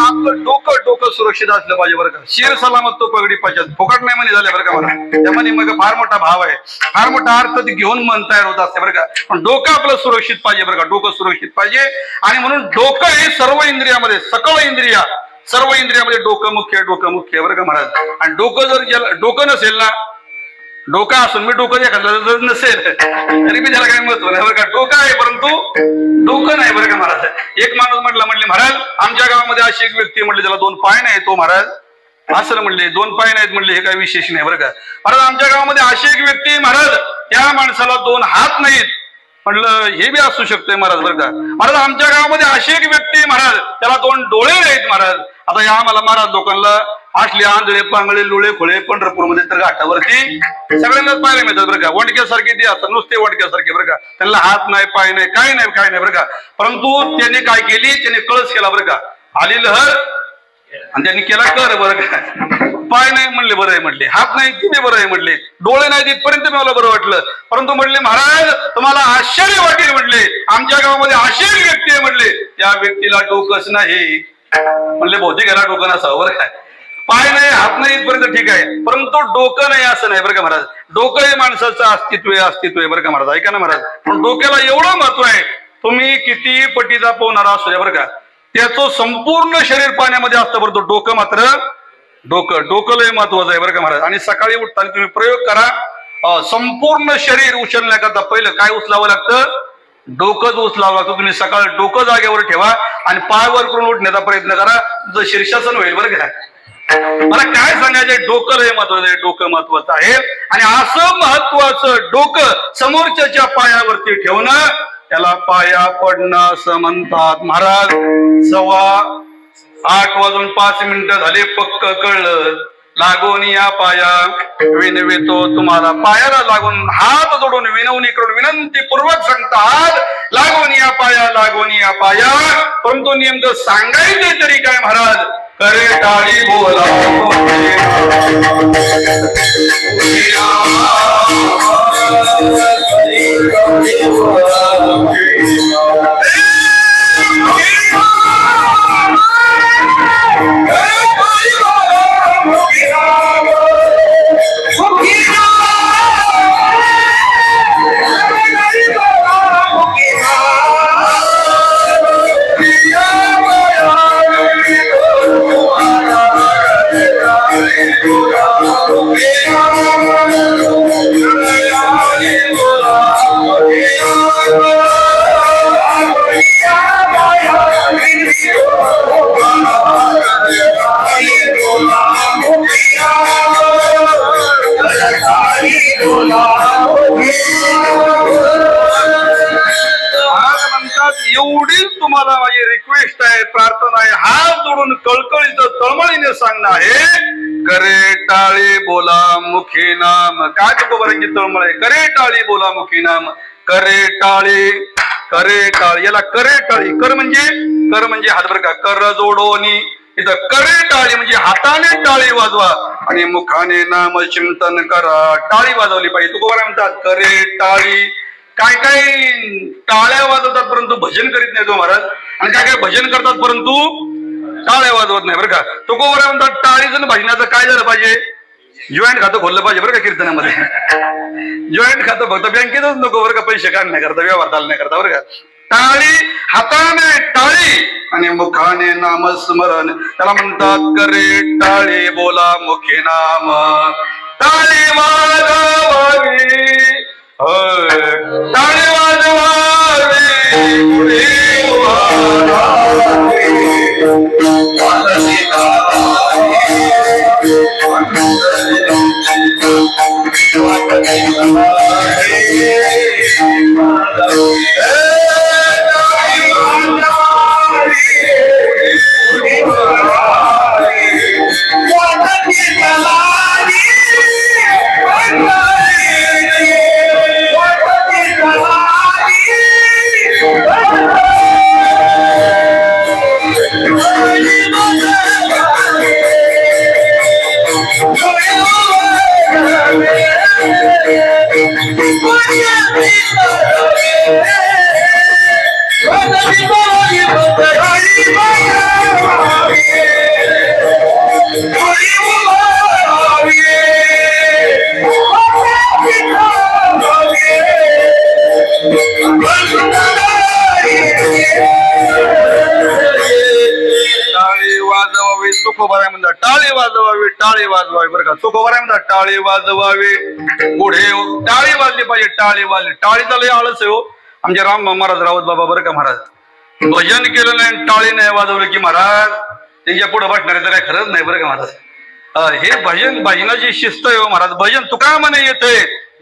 आपलं डोकं सुरक्षित असलं पाहिजे बरं का. शिर सलामत तो पगडी 50 फुकट नाही म्हणे झाले बरं का मला. त्यामध्ये मग फार मोठा भाव आहे, फार मोठा अर्थ घेऊन मन तयार होत असते बरं का. पण डोकं आपलं सुरक्षित पाहिजे बरं का. डोकं सुरक्षित पाहिजे. आणि म्हणून डोकं हे सर्व इंद्रियामध्ये, सकळ इंद्रिया सर्व इंद्रियामध्ये डोकं मुख्य बरं का महाराज. आणि डोकं जर डोकं नसेल ना, डोकं असून मी डोकं एखादं जर नसेल तरी मी त्याला काही महत्व नाही बरं का. डोकं आहे परंतु डोकं नाही बरं का महाराज. एक माणूस म्हटले महाराज आमच्या गावामध्ये अशी एक व्यक्ती म्हटली त्याला 2 पाय नाही तो महाराज. असं म्हणले 2 पाय नाहीत म्हणले, हे काही विशेष नाही बरं का महाराज. आमच्या गावामध्ये अशी एक व्यक्ती महाराज, त्या माणसाला 2 हात नाहीत. म्हटलं हे बी असू शकतंय महाराज बरं का. महाराज आमच्या गावामध्ये अशी एक व्यक्ती महाराज, त्याला 2 डोळे नाहीत महाराज. आता या आम्हाला महाराज लोकांना असले आंधळे पांगळे लुळे खोळे पंढरपूरमध्ये तर घाटावरती सगळ्यांनाच पाहायला मिळतात बरं का. वंडक्यासारखे ते असतात, नुसते वंडक्यासारखे बरं का. त्यांना हात नाही, पाय नाही, काय नाही बरं का. परंतु त्यांनी काय केली, त्यांनी कळस केला बरं का. आली लहर आणि त्यांनी केला कर बरं का. पाय नाही म्हणले बरं आहे म्हटले, हात नाही तिथे बरं आहे म्हटले, डोळे नाही तिथपर्यंत मला बरं वाटलं. परंतु म्हटले महाराज तुम्हाला आश्चर्य वाटेल म्हटले, आमच्या गावामध्ये अशी एक व्यक्ती आहे म्हटले, त्या व्यक्तीला डोकंच नाही. म्हणले बहुतेक याला डोकं नसावं बरं काय. पाय नाही, हात नाही, इथपर्यंत ठीक आहे, परंतु डोकं नाही असं नाही बरं का महाराज. डोकं हे माणसाचं अस्तित्व आहे बरं का महाराज. ऐका ना महाराज, पण डोक्याला एवढं महत्व आहे, तुम्ही किती पटीचा पोहणारा असू द्या बरं का, त्याचं संपूर्ण शरीर पाण्यामध्ये असतं, परंतु डोकं मात्र डोकं लय महत्वाचं आहे बरं का महाराज. आणि सकाळी उठताना तुम्ही प्रयोग करा, संपूर्ण शरीर उचलण्याकरता पहिलं काय उचलावं लागतं? डोकंच उचलावं लागतं. तुम्ही सकाळी डोकं जागेवर ठेवा आणि पाय वर करून उठण्याचा प्रयत्न करा, तुझं शीर्षासन होईल बरं का. मला काय सांगायचंय, डोकं लय महत्वाचं आहे, डोकं महत्वाचं आहे. आणि असं महत्वाचं डोकं समोरच्याच्या पायावरती ठेवणं, त्याला पाया पडणं असं म्हणतात महाराज. 7:08 झाले, पक्क कळलं. लागून या पाया विनवितो तुम्हाला. पायाला लागून हात जोडून विनवणी करून विनंती पूर्वक सांगतात, लागून या पाया, लागून या पाया. परंतु नेमकं सांगायचं तरी काय महाराज? करे टाळी बोला एवढीच तुम्हाला माझी रिक्वेस्ट आहे, प्रार्थना आहे, हात जोडून कळकळीचं तळमळीने सांगणं आहे, करे टाळी बोला मुखी नाम. काय तुकोबारांची तळमळ आहे? करे टाळी बोला मुखी नाम. करे टाळी, करे टाळी, याला करे टाळी. कर म्हणजे हात बरं का, कर जोडोनी. इथं करे टाळी म्हणजे हाताने टाळी वाजवा आणि मुखाने नाम चिंतन करा. टाळी वाजवली पाहिजे. तुकोबारा म्हणतात करे टाळी. काय काय टाळ्या वाजवतात परंतु भजन करीत नाही तो महाराज, आणि काय काय भजन करतात परंतु टाळ्या वाजवत नाही बरं का. तुकोबारा म्हणतात टाळीचं भजनाचं काय झालं पाहिजे? जॉईंट खातं खोललं पाहिजे बरं का कीर्तनामध्ये. जॉईंट खातं फक्त बँकेतच नको बरं का, पैसे काढण्याकरता, व्यवहार चालण्याकरता बरं का. टाळी, हाताने टाळी आणि मुखाने नामस्मरण, त्याला म्हणतात करे टाळी बोला मुखी नाम. टाळी वाजवावी, टाळी वाजवावी, तुकोबारा म्हणतात टाळी वाजवावी, टाळी वाजवावी बरं का. तुकोबारा म्हणतात टाळी वाजवावी, पुढे टाळी वाजली पाहिजे, टाळी वाजली. टाळीचा लय आळस आहे हो आमचे राम महाराज राऊत बाबा बरं का महाराज. भजन केलं नाही, टाळी नाही वाजवलं की महाराज त्यांच्या पुढे बसणारे तर काय खरंच नाही बरं का महाराज. हे भजनाची शिस्त आहे हो महाराज. भजन तुका म्हणे येते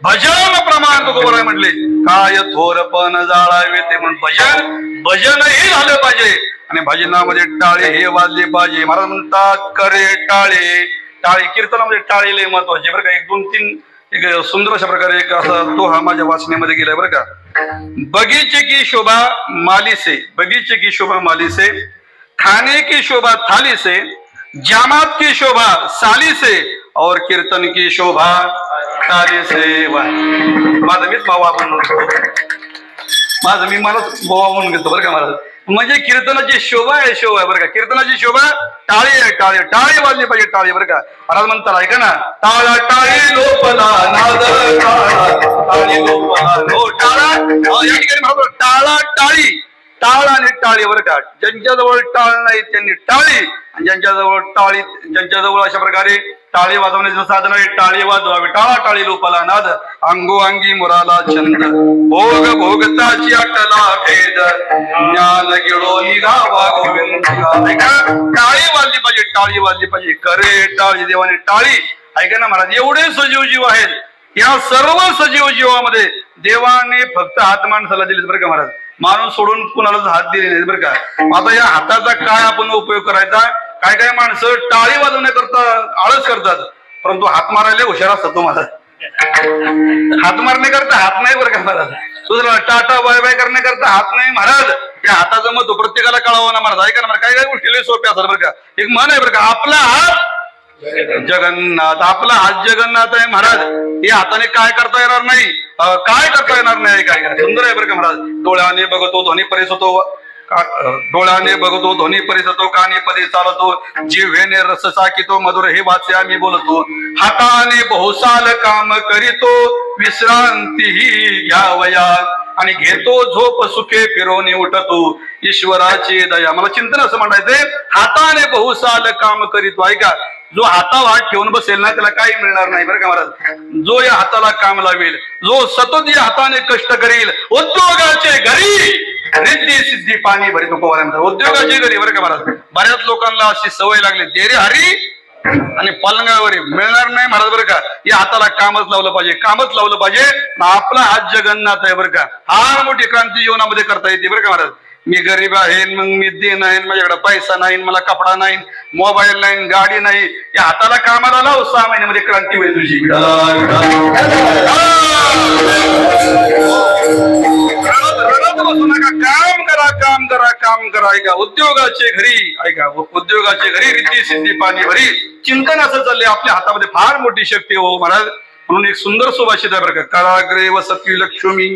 भजन प्रमाण तुकोबारा म्हटले, काय थोरपण जाळावे ते म्हणून भजनही झालं पाहिजे. आणि भजनामध्ये टाळी हे वाजली पाहिजे. महाराज म्हणतात करे टाळी. टाळी कीर्तनामध्ये टाळी लय महत्वाची बरं का. 1-2-3 एक सुंदर अशा प्रकारे एक असा तो हा माझ्या वाचण्यामध्ये गेलाय बरं का. बगीचे की शोभा माली से, बगीचे की शोभा माली से, खाने की शोभा थाली से, जामात की शोभा साली से और कीर्तन की शोभा ताली से. माझं मीच भावा म्हणून, माझं मी मलाच भावा म्हणून घेतो बरं का महाराज. म्हणजे कीर्तनाची शोभा आहे, शोभा आहे बरं का. कीर्तनाची शोभा टाळी आहे, टाळी टाळी वाजली पाहिजे, टाळी बरं का. महाराज म्हणतात ऐका ना, टाळा टाळी लोपला नाद टाळी लोपला नो टाळा. या ठिकाणी म्हणतो टाळा टाळी, टाळ आणि टाळी बरं का. ज्यांच्याजवळ टाळ नाही त्यांनी टाळी, आणि ज्यांच्याजवळ टाळी, ज्यांच्याजवळ अशा प्रकारे टाळी वाजवण्याचं साधन आहे टाळी वाजवावी. टाळा टाळी लोपला नाद अंगोअंगी मुराला छंद भोग भोगताची अटला भेद ज्ञान गिळो निघावा गोविंद. टाळी वाजली पाहिजे, टाळी वाजली पाहिजे. करे टाळी देवाने टाळी. ऐका ना महाराज, एवढे सजीव जीव आहेत, या सर्व सजीव जीवामध्ये देवाने फक्त हात माणसाला दिलेत बरं का महाराज. माणूस सोडून कुणालाच हात दिले नाहीत बरं का. आता या हाताचा काय आपण उपयोग करायचा. काय काय माणसं टाळी वाजवण्याकरता आळस करतात, परंतु हात मारायला हुशार असतात. तुम्हाला हात मारण्याकरता हात नाही बरं का महाराज. दुसरा टाटा बाय बाय करण्याकरता हात नाही महाराज. या हाताचं महत्व प्रत्येकाला कळावं ना महाराज. ऐका ना, काय काय गोष्टी सोप्या असतात बरं का. एक म्हण आहे बरं का, आपला हात जगन्नाथ, आपला हात जगन्नाथ आहे महाराज. या हाताने काय करता येणार नाही, काय करता येणार नाही. काय सुंदर आहे बरं का महाराज. डोळ्याने बघतो ध्वनी परीस होतो, डोळ्याने बघतो ध्वनी परीस होतो, कानी पदी चालतो, जिव्हेने रस साकितो, मधुर हे वाचे आम्ही बोलतो. हाताने बहुसाल काम करीतो, विश्रांतीही घ्यावया, आणि घेतो झोप सुखे फिरवणे उठतो, ईश्वराची दया. मला चिंतन असं म्हणायचंय, हाताने बहुसाल काम करीतो. ऐका, जो हातावर हात ठेवून बसेल ना त्याला काही मिळणार नाही बरं का महाराज. जो या हाताला काम लावेल, जो सतत या हाताने कष्ट करील, उद्योगाचे घरी रिद्धी सिद्धी पाणी भरितो पवारांचा. उद्योगाचे घरी बरं का महाराज. बऱ्याच लोकांना अशी सवय लागली, देरे हरी आणि पलंगावर मिळणार नाही महाराज बरं का. या हाताला कामच लावलं पाहिजे, कामच लावलं पाहिजे. आपला हात जगन्नाथ आहे बरं का. फार मोठी क्रांती जीवनामध्ये करता येते बरं का महाराज. मी गरीब आहे, मग मी दे नाही, माझ्याकडे पैसा नाही, मला कपडा नाही, मोबाईल नाही, गाडी नाही. या हाताला कामाला लाव, 6 महिन्यामध्ये क्रांती होईल तुझी. बसू नका, काम करा, काम करा, काम करा. ऐका, उद्योगाचे घरी, ऐका, उद्योगाचे घरी रिद्धी सिद्धी पाणी भरी. चिंतन असं चाललंय, आपल्या हातामध्ये फार मोठी शक्ती हो महाराज. म्हणून एक सुंदर सुभाषित आहे बरं का. कराग्रे वसती लक्ष्मी,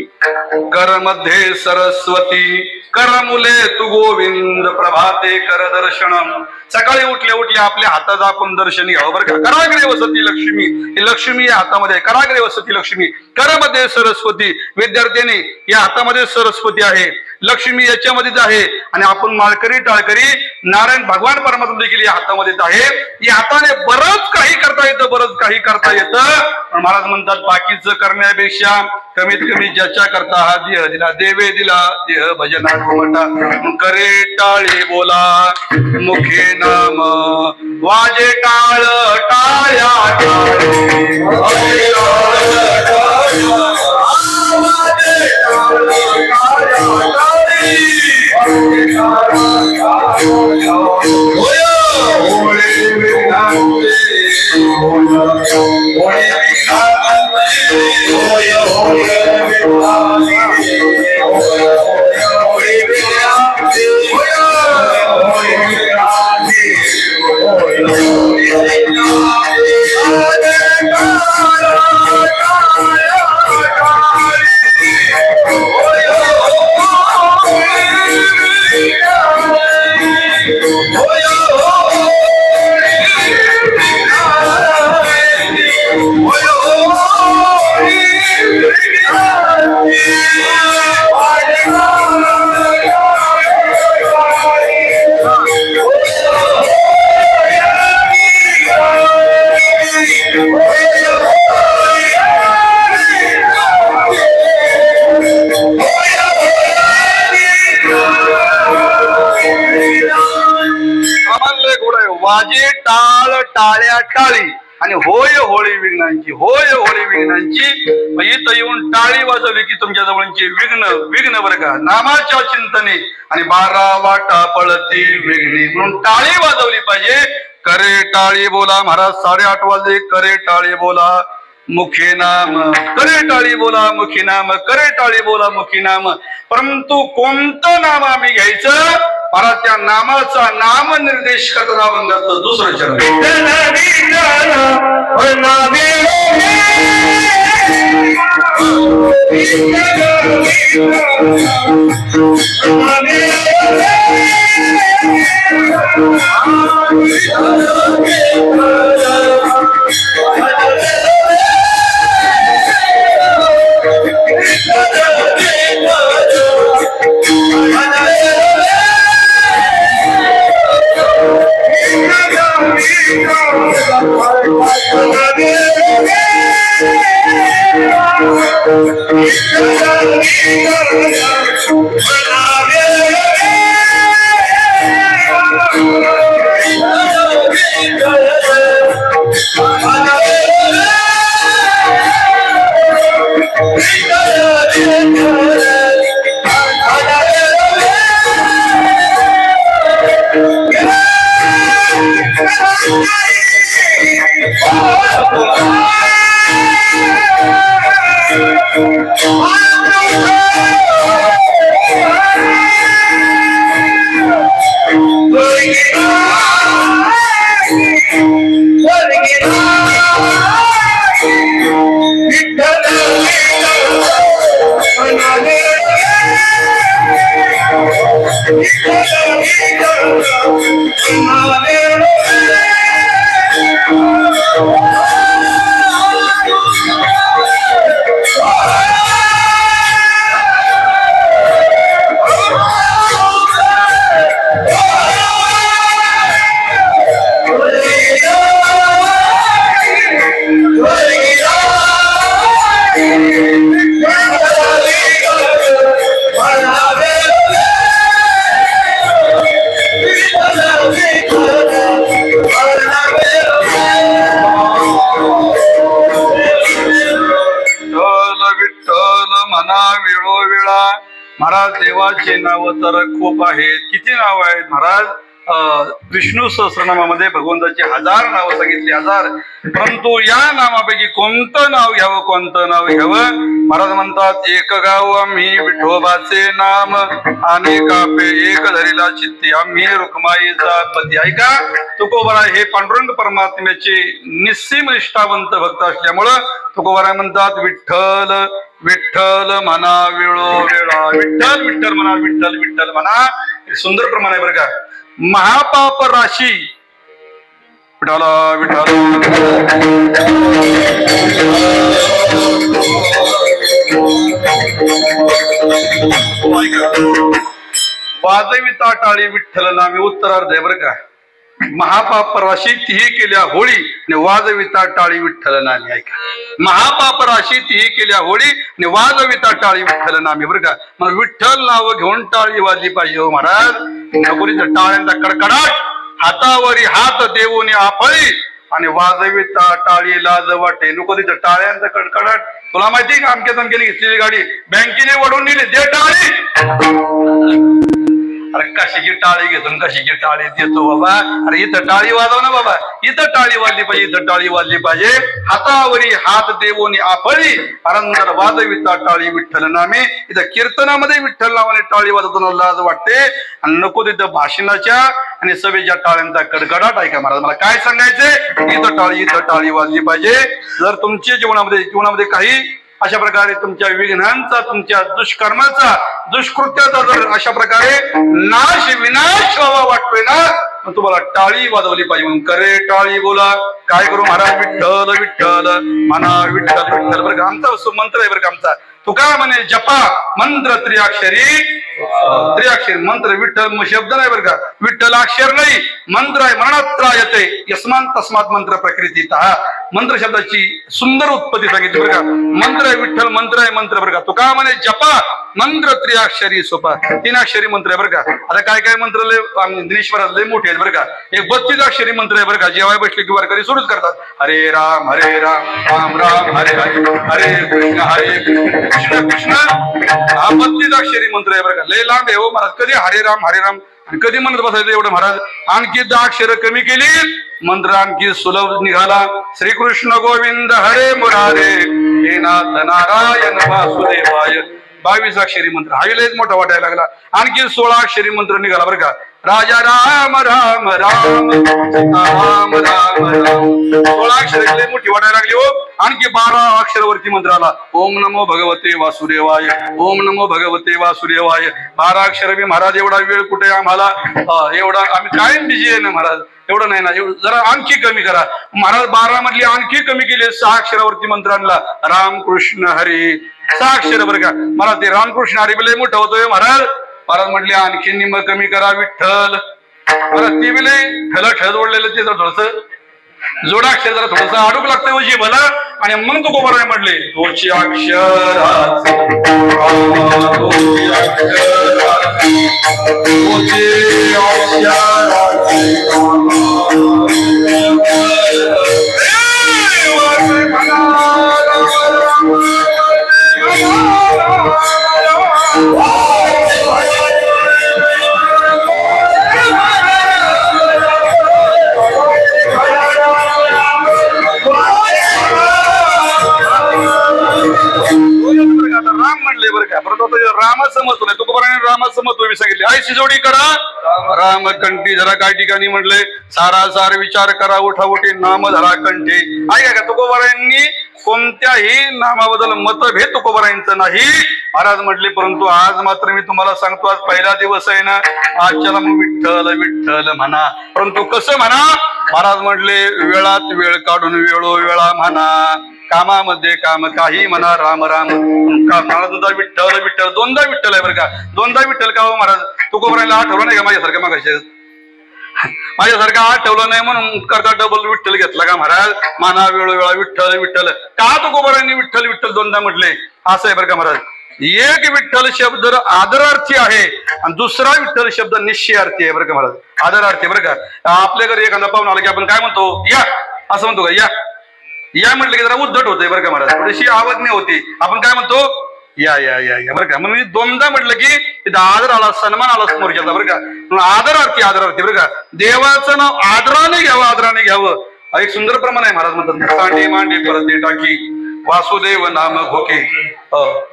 कर मध्ये सरस्वती, कर मुले तू गोविंद, प्रभाते कर दर्शनम. सकाळी उठल्या उठल्या आपल्या हाताचं आपण दर्शन घ्यावं बरं का. कराग्रे वसती लक्ष्मी, ही लक्ष्मी या हातामध्ये. कराग्रे वसती लक्ष्मी, कर मध्ये सरस्वती. विद्यार्थ्यांनी या हातामध्ये सरस्वती आहे, लक्ष्मी याच्यामध्येच आहे. आणि आपण माळकरी टाळकरी नारायण भगवान परमात्मा देखील या हातामध्येच आहे. या हाताने बरंच काही करता येतं, बरंच काही करता येतं. पण महाराज म्हणतात, बाकीचं करण्यापेक्षा कमीत कमी ज्याच्या करता हा देह दिला, देवे दिला देह भजना घुमटा. करे टाळी बोला मुखे नाम, वाजे टाळ टाळ्या वाजे टाळ टाळ्या टाळी, आणि होय होळी विघ्नांची, होय होळी विघ्नांची. इथं येऊन टाळी वाजवली की तुमच्या जवळची विघ्न बरं का. नामाच्या चिंतने आणि 12 वाटा पळती विघ्ने, म्हणून टाळी वाजवली पाहिजे. करे टाळी बोला महाराज, 8:30 वाजले. करे टाळी बोला मुखी नाम, करे टाळी बोला मुखी नाम, करे टाळी बोला मुखी नाम. परंतु कोणतं नाम आम्ही घ्यायचं महाराज, त्या नामाचा नाम निर्देश करता बंधाचं दुसरं चरण. महाराज देवाचे नाव तर खूप आहेत. किती नाव आहेत महाराज? विष्णू सहस्रनामामध्ये भगवंताची 1000 नावं सांगितली, 1000. परंतु या नामापैकी कोणतं नाव घ्यावं, कोणतं नाव घ्यावं? महाराज म्हणतात, एक गाव आम्ही विठोबाचे नाम, अनेकापे एक धरीला चित्ती आम्ही रुक्माईचा पती. ऐका, तुकोबाराय हे पांडुरंग परमात्म्याचे निस्सीम निष्ठावंत भक्त असल्यामुळं तुकोबाराय म्हणतात, विठ्ठल विठ्ठल म्हणा वेळोवेळा, विठ्ठल विठ्ठल म्हणा, विठ्ठल विठ्ठल म्हणा. सुंदर प्रमाण आहे बरं का. महापाप राशी विठाला विठाला वाजविता टाळी विठ्ठल नामे उत्तरार्ध आहे बरं का. महापाप राशी तीही केल्या होळी आणि वाजविता टाळी विठ्ठल नामे. ऐका, महापाप राशी तीही केल्या होळी आणि वाजविता टाळी विठ्ठल नामे बरं का. मग विठ्ठल नाव घेऊन टाळी वाजली पाहिजे हो महाराज. नकोरीचा टाळ्यांचा कडकडाट, हातावरी हात देऊन आपळी आणि वाजविता टाळी लाज वाटे. नको तिथं टाळ्यांचा कडकडाट. तुला माहिती का, अमक्या तमक्याने घेतलेली गाडी बँकेने वडून नेली, दे टाळी. अरे कशाची टाळी घेतो, कशाची टाळी देतो बाबा. अरे इथं टाळी वाजव ना बाबा, इथं टाळी वाजली पाहिजे, इथं टाळी वाजली पाहिजे. हातावरी हात देऊन आपळी आनंदर वाजविता टाळी विठ्ठल नामे. इथं कीर्तनामध्ये विठ्ठल नावाने टाळी वाजवताना लाज वाटते आणि नको तिथं भाषणाच्या आणि सभेच्या टाळ्यांचा कडकडाट. ऐका महाराज, मला काय सांगायचंय, इथं टाळी वाजली पाहिजे. जर तुमच्या जीवनामध्ये काही अशा प्रकारे तुमच्या विघ्नांचा, तुमच्या दुष्कर्माचा, दुष्कृत्याचा जर अशा प्रकारे विनाश व्हावा वाटतोय ना, मग तुम्हाला टाळी वाजवली पाहिजे. म्हणून करे टाळी बोला. काय करू महाराज? विठ्ठल विठ्ठल म्हणा, विठ्ठल विठ्ठल बरं का. आमचा मंत्र आहे बरं का आमचा. तुका म्हणे जपा मंत्र त्रिअक्षरी मंत्र. विठ्ठल शब्द नाही बरं का, विठ्ठल अक्षर नाही, मंत्र आहे. मरणात्रायते यस्मान तस्मात मंत्र प्रकृती. मंत्र शब्दाची सुंदर उत्पत्ती सांगितली बरं का. मंत्र आहे, विठ्ठल मंत्र आहे, मंत्र बरं का. तुका म्हणे जपा मंत्र त्रिअक्षरी सोपा, 3 अक्षरी मंत्र आहे बरं का. आता काय काय मंत्र ज्ञानेश्वरात लय मोठे आहेत बरं का. एक 32 अक्षरी मंत्र आहे बरं का. जेव्हा बसले की वारकरी सुरूच करतात, हरे राम राम राम हरे हरे, हरे कृष्ण कृष्ण. हा 32 अक्षरी मंत्र आहे बरं का. लय लांब आहे हो महाराज. कधी हरे राम आणि कधी म्हणत बसायचं एवढं महाराज. आणखी 10 अक्षर कमी केली, मंत्र आणखी सुलभ निघाला. श्रीकृष्ण गोविंद हरे मुरारे, हे नाथ नारायण वासुदेवाय. 22 अक्षरी मंत्र. हा लयच मोठा वाटायला लागला. आणखी 16 अक्षरी मंत्र निघाला बरं का. राजा राम राम राम सीता राम राम राम. 16 अक्षरी लय मोठी वाटायला लागली हो. आणखी 12 अक्षरवरती मंत्र आला. ओम नमो भगवते वासुदेवाय, ओम नमो भगवते वासुदेवाय. 12 अक्षर बी महाराज एवढा वेळ कुठे आम्हाला, एवढा आम्ही कायम बिझी आहे ना महाराज. एवढं नाही ना, जरा आणखी कमी करा महाराज. 12 मधली आणखी कमी केली. 6 अक्षरावरती मंत्र आणला. राम कृष्ण हरी. 6 अक्षर बरं का. मला ते रामकृष्ण हरी बिलय मोठं होतोय महाराज. महाराज म्हटले आणखी निम्म कमी करा विठ्ठल. मला ती बिलय ठळ जोडलेलं ते थोडस जोडाक्षर जरा थोडंसं अडूक लागतंय वजी मला आणि मग तो गोबर आहे म्हटले तोची अक्षराचे रामाचं महत्व नाही तुकोबाराने रामाचं महत्व सांगितले आयशी जोडी करा राम कंठी जरा काही ठिकाणी म्हटले सारासार विचार करा उठाउठी नाम धरा कंठी ऐका का तुकोबारायांनी कोणत्याही नामाबद्दल मतभेद तुकोबारायांचं नाही महाराज म्हटले परंतु आज मात्र मी तुम्हाला सांगतो आज पहिला दिवस आहे ना आजच्याला मग विठ्ठल विठ्ठल म्हणा परंतु कसं म्हणा महाराज म्हटले वेळात वेळ काढून वेळोवेळा म्हणा कामामध्ये काम काही म्हणा राम राम महाराज विठ्ठल विठ्ठल दोनदा विठ्ठल आहे बरं का दोनदा विठ्ठल का हो महाराज तुकोबारायला आठवलं नाही का माझ्यासारखं मागायचे माझ्यासारखं आठवलं नाही म्हणून करता डबल विठ्ठल घेतला का महाराज माना वेळोवेळा विठ्ठल विठ्ठल का तुकोबारायांनी विठ्ठल विठ्ठल दोनदा म्हटले असं आहे बरं का महाराज एक विठ्ठल शब्द आदरार्थी आहे आणि दुसरा विठ्ठल शब्द निश्चयार्थी आहे बरं का महाराज आदरार्थी बरं का आपल्या घरी एखादा पाहुणा आला की आपण काय म्हणतो या असं म्हणतो का या म्हटलं की जरा उद्धट होते बरं का महाराज थोडीशी आवाज होती आपण काय म्हणतो या या या या बरं का म्हणून दोनदा म्हटलं की तिथं आदर आला सन्मान आला समोरच्याचा बरं का आदरार्थी बरं का देवाचं नाव आदराने घ्यावं एक सुंदर प्रमाण आहे महाराज म्हणतात सांडे मांडे परते टाकी वासुदेव नाम घोके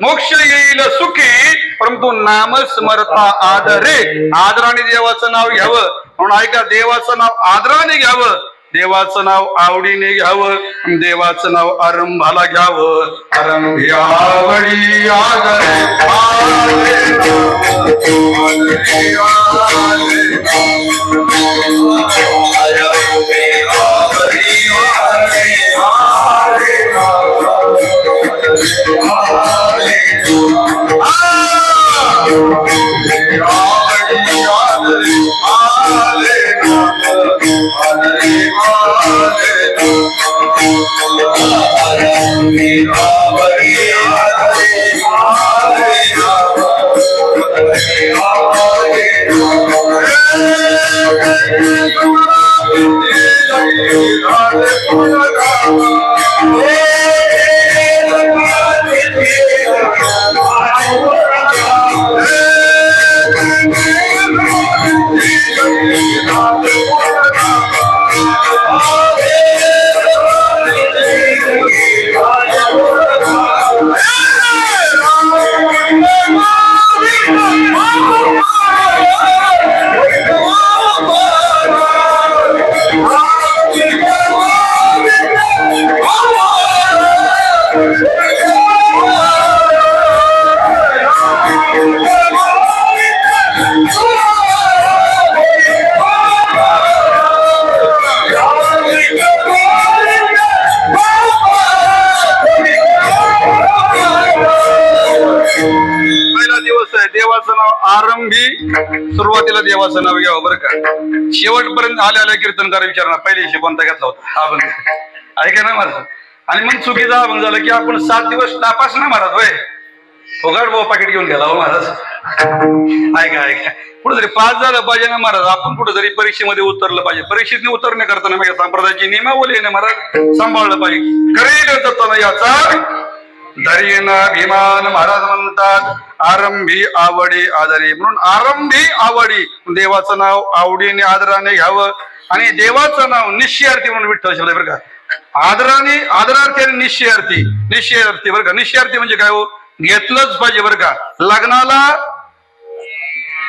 मोक्ष येईल सुखी परंतु नाम स्मरता आदरे आदराने देवाचं नाव घ्यावं म्हणून ऐका देवाचं नाव आदराने घ्यावं देवाचं नाव आवडीने घ्यावं देवाचं नाव आरंभाला घ्यावं आरंभी आवडी आदरे देवाचं नाव आरंभी सुरुवातीला देवाचं नाव घ्यावं बरं का शेवटपर्यंत आल्या कीर्तनकार विचारणार पहिल्याशी कोणता घेतला होता हा अभंग ऐका ना महाराज आणि मग चुकीचा अभंग झाला की आपण 7 दिवस नापास ना महाराज होय फोगाट भाऊ पाकिट घेऊन गेला हो महाराज ऐका कुठेतरी पास झालं पाहिजे ना महाराज आपण कुठेतरी परीक्षेमध्ये उतरलं पाहिजे परीक्षेत उतरणे करताना माझ्या संप्रदायाची नियमावली आहे ना महाराज सांभाळलं पाहिजे खरे याचा धैर्यना अभिमान महाराज म्हणतात आरंभी आवडी आदरी म्हणून आरंभी आवडी देवाचं नाव आवडीने आदराने घ्यावं आणि देवाचं नाव निश्चयार्थी म्हणून विठ्ठल शब्द बरं का आदरार्थी आणि निश्चयार्थी बरं का निश्चयार्थी म्हणजे काय हो घेतलंच पाहिजे बरं का लग्नाला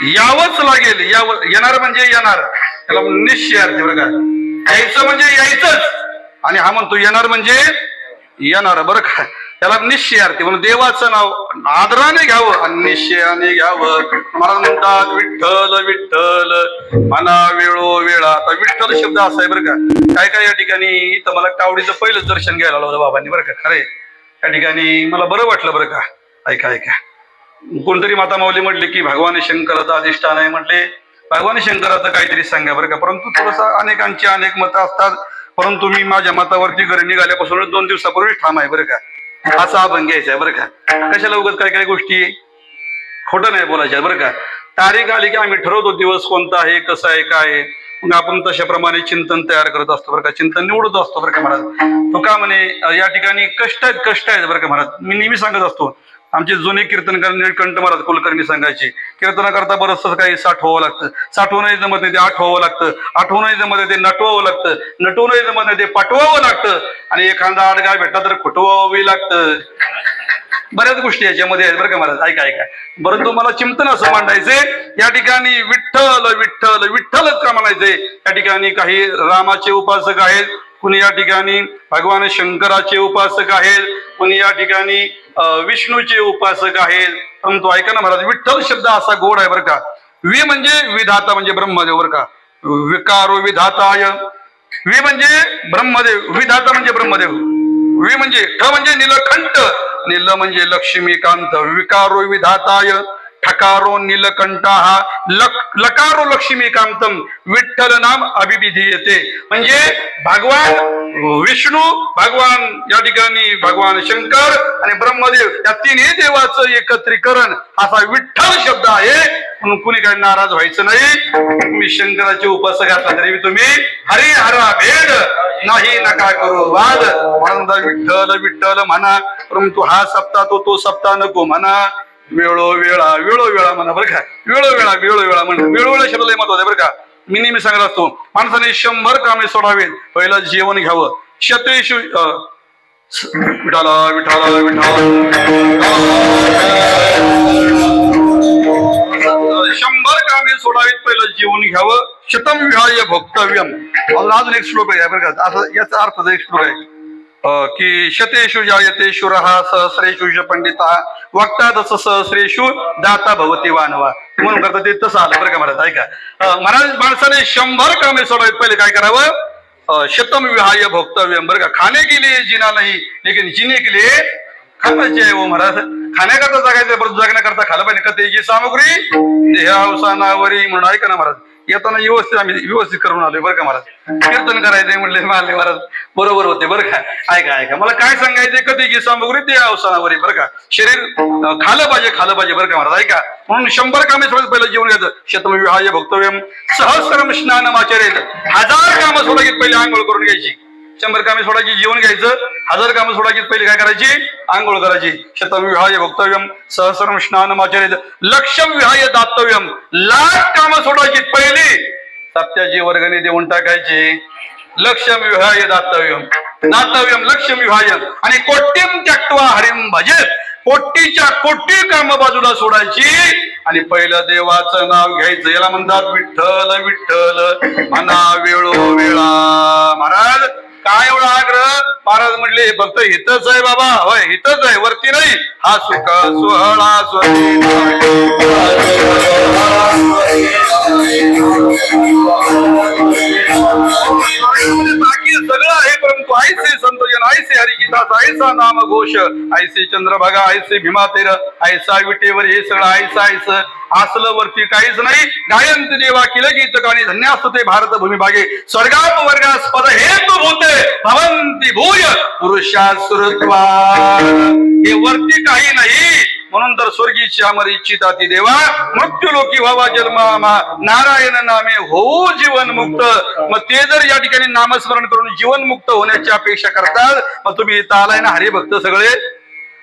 यावंच लागेल येणार म्हणजे येणार त्याला निश्चयार्थी बरं का यायचं म्हणजे यायचंच आणि हा म्हणतो येणार म्हणजे येणार बरं का त्याला निश्चयार्थी म्हणून देवाचं नाव आदराने घ्यावं आणि निश्चयाने घ्यावं महाराज म्हणतात विठ्ठल विठ्ठल मना वेळोवेळा आता विठ्ठल शब्द असा आहे बरं का काय या ठिकाणी इथं मला कावडीचं पहिलंच दर्शन घ्यायला लावलं बाबांनी बरं का खरे त्या ठिकाणी मला बरं वाटलं बरं का ऐका कोणतरी माता माऊली म्हटले की भगवान शंकराचं अधिष्ठान आहे म्हटले भगवान शंकराचं काहीतरी सांगा बरं का परंतु थोडंसं अनेकांची अनेक मतं असतात परंतु मी माझ्या मतावरती घरी निघाल्यापासून 2 दिवसापूर्वी ठाम आहे बरं का. असा अभंग घ्यायचा आहे बरं का. कशाला उगाच काय काय गोष्टी खोटं नाही बोलायच्या बरं का. तारीख आली की आम्ही ठरवतो दिवस कोणता आहे, कसं आहे, काय आहे, मग आपण तशाप्रमाणे चिंतन तयार करत असतो बरं का. चिंतन निवडत असतो बरं का महाराज. तो का म्हणे या ठिकाणी कष्ट आहेत बरं का महाराज. मी नेहमी सांगत असतो, आमचे जुने कीर्तनकार निळकंठ महाराज कुलकर्णी सांगायचे, कीर्तन करता बरंचसं काही साठवावं लागतं, साठवूनही जमत नाही ते आठवावं लागतं, आठवूनही जमत नाही ते नटवावं लागतं, नटवूनही जमत नाही ते पाठवावं लागतं, आणि एखादा आडगाळ भेटला तर खुटवावंही लागतं. बऱ्याच गोष्टी याच्यामध्ये आहेत बरं का महाराज. ऐका. परंतु मला चिंतन असं मांडायचंय, या ठिकाणी विठ्ठल विठ्ठल विठ्ठलच का म्हणायचंय. या ठिकाणी काही रामाचे उपासक आहेत, कुणी या ठिकाणी भगवान शंकराचे उपासक आहेत, कुणी या ठिकाणी विष्णूचे उपासक आहेत. परंतु ऐका ना महाराज, विठ्ठल शब्द असा गोड आहे बरं का. वि म्हणजे विधाता म्हणजे ब्रह्मदेव बरं का. विकारो विधाताय, वि म्हणजे ब्रह्मदेव, विधाता म्हणजे ब्रह्मदेव, वि म्हणजे ठ म्हणजे नीलकंठ, नील म्हणजे लक्ष्मीकांत, विकारो विधाताय ठकारो नीलकंठा, लकारो लक्ष्मीकांतम, विठ्ठल नाम अभिविधीयते. म्हणजे भगवान विष्णू, भगवान या ठिकाणी भगवान शंकर आणि ब्रह्मदेव या तिन्ही देवाचं एकत्रीकरण असा विठ्ठल शब्द आहे. म्हणून कुणी काही नाराज व्हायचं नाही. तुम्ही शंकराचे उपासक असला तरी तुम्ही हरी हरा भेद नाही नका करू वाद. म्हणून विठ्ठल विठ्ठल म्हणा, परंतु हा सप्ताह तो सप्ताह नको म्हणा. वेळोवेळा म्हणा बरं का. वेळोवेळा म्हणा. वेळोवेळा शब्दाला महत्व आहे बरं का. मी नेहमी सांगत असतो, माणसाने 100 कामे सोडावेत, पहिलं जेवण घ्यावं. शतेषु विठाला विठाला विठाला 100 कामे सोडावीत, पहिलं जेवण घ्यावं. शतम विहाय भोक्तव्यम. अजून एक श्लोक आहे बरं का. असं याचा अर्थ एक श्लोक आहे की शतेषु जायते शूरः सहस्रेषु च पंडितः वक्ता तस सहस्रेषु दाता भवती वानवा. म्हणून करता ते तसं आलं बरं का महाराज. ऐका महाराज, माणसाने 100 कामे सोडावीत, पहिले काय करावं. शतम विहाय भोक्तव्यम बरं का. खाने के लिए जीना नहीं लेकिन जीने के लिए खाना चाहिए. वो महाराज खाण्याकरता जगायचं, परंतु जगण्याकरता खाल्लं पाहिजे. कथेची सामग्री देहावसानावरी म्हणून. ऐका ना महाराज, येताना आम्ही व्यवस्थित करून आलोय बरं का महाराज. कीर्तन करायचंय म्हणले मारले महाराज, बरोबर होते बरं का. ऐका मला काय सांगायचंय, कथेची सामग्री देहावसानावरी बरं का. शरीर खालं पाहिजे बरं का महाराज. ऐका, म्हणून 100 कामे सोडत पहिलं जेवण घ्यायचं. शतम विहाय भोक्तव्यम सहस्रम स्नानम आचरेत. 1000 कामं सोडायची, पहिले आंघोळ करून घ्यायची. 100 कामे सोडायची, जेवण घ्यायचं. 1000 कामं सोडायची, पहिले काय करायची, आंघोळ करायची. शतम विहाय भोक्तव्यम सहस्रम स्नानम आचरेत. लक्षम विहाय दातव्यम. 1,00,000 कामं सोडायची, पहिली सप्त्याची वर्गणी देऊन टाकायची. लक्ष्यम विहाय दातव्यम लक्ष्यम विहाय. आणि कोट्यम त्यक्त्वा हरिम भजेत. कोटीच्या कोटी काम बाजूला सोडायची आणि पहिलं देवाचं नाव घ्यायचं. याला म्हणतात विठ्ठल विठ्ठल म्हणा वेळोवेळा. महाराज काय एवढा आग्रह. महाराज म्हटले फक्त हितच आहे बाबा. होय हितच आहे, वरती नाही. हा सुख सोहळा स्वरी बाकी सगळं आहे, परंतु ऐसे संतजन ऐसे हरिगीतास ऐसा नाम घोष ऐसे चंद्रभागा ऐसे भीमातेर ऐसा विटेवर हे सगळं ऐसा असलं वरती काहीच नाही. गायंत देवा किल गीत गाणी धन्यास्तुते भारत भूमी भागे स्वर्गाप वर्गास्पद हेतु भूते भवंती भूय पुरुषासुरत्वा. हे वरती काही नाही. म्हणून तर स्वर्गीची अमर इच्छिता ती देवा मृत्यू लोकी व्हावा जन्मा नारायण नामे होऊ जीवन मुक्त. मग ते जर या ठिकाणी नामस्मरण करून जीवन मुक्त होण्याची अपेक्षा करतात, मग तुम्ही इथं आलाय ना हरिभक्त सगळे,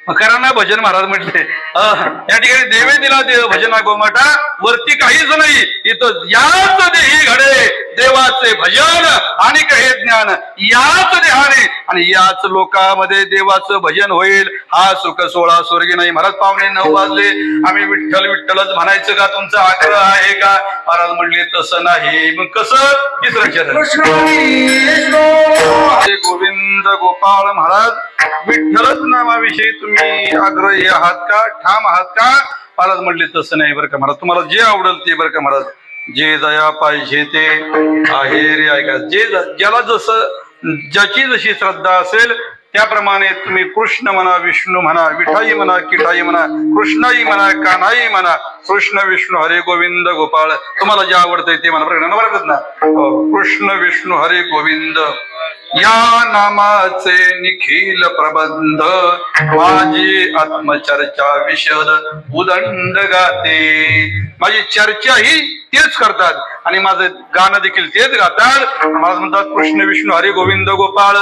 करा ना भजन. महाराज म्हटले या ठिकाणी देवे दिला देव भजना गोमाटा. वरती काहीच नाही. इथं याच देही घडे देवाचे भजन आणि काही ज्ञान याच देहाने आणि याच लोकांमध्ये देवाचं भजन होईल. हा सुख सोळा स्वर्गी नाही. महाराज 9:15 वाजले. आम्ही विठ्ठल विठ्ठलच म्हणायचं का, तुमचा आग्रह आहे का. महाराज म्हणले तसं नाही. मग कसं. तिसरं चरण गोविंद गोपाळ. महाराज विठ्ठलच नामाविषयी तुम्ही आग्रही आहात का, ठाम आहात का. महाराज म्हटले तसं नाही बरं का महाराज. तुम्हाला जे आवडेल ते बरं का महाराज. जे दया पाहिजे ते आहे रे. ऐका, ज्याला जसं ज्याची जशी श्रद्धा असेल त्याप्रमाणे तुम्ही कृष्ण म्हणा, विष्णू म्हणा, विठाई म्हणा, किठाई म्हणा, कृष्णाई म्हणा, कान्हाई म्हणा. कृष्ण विष्णू हरे गोविंद गोपाळ. तुम्हाला जे आवडतंय ते म्हणा बरं ना. कृष्ण विष्णू हरे गोविंद या नामाचे निखिल प्रबंध माझी आत्मचर्चा विशद उदंड गाते. माझी चर्चा ही तेच करतात आणि माझं गाणं देखील तेच गातात. मला म्हणतात कृष्ण विष्णू हरी गोविंद गोपाळ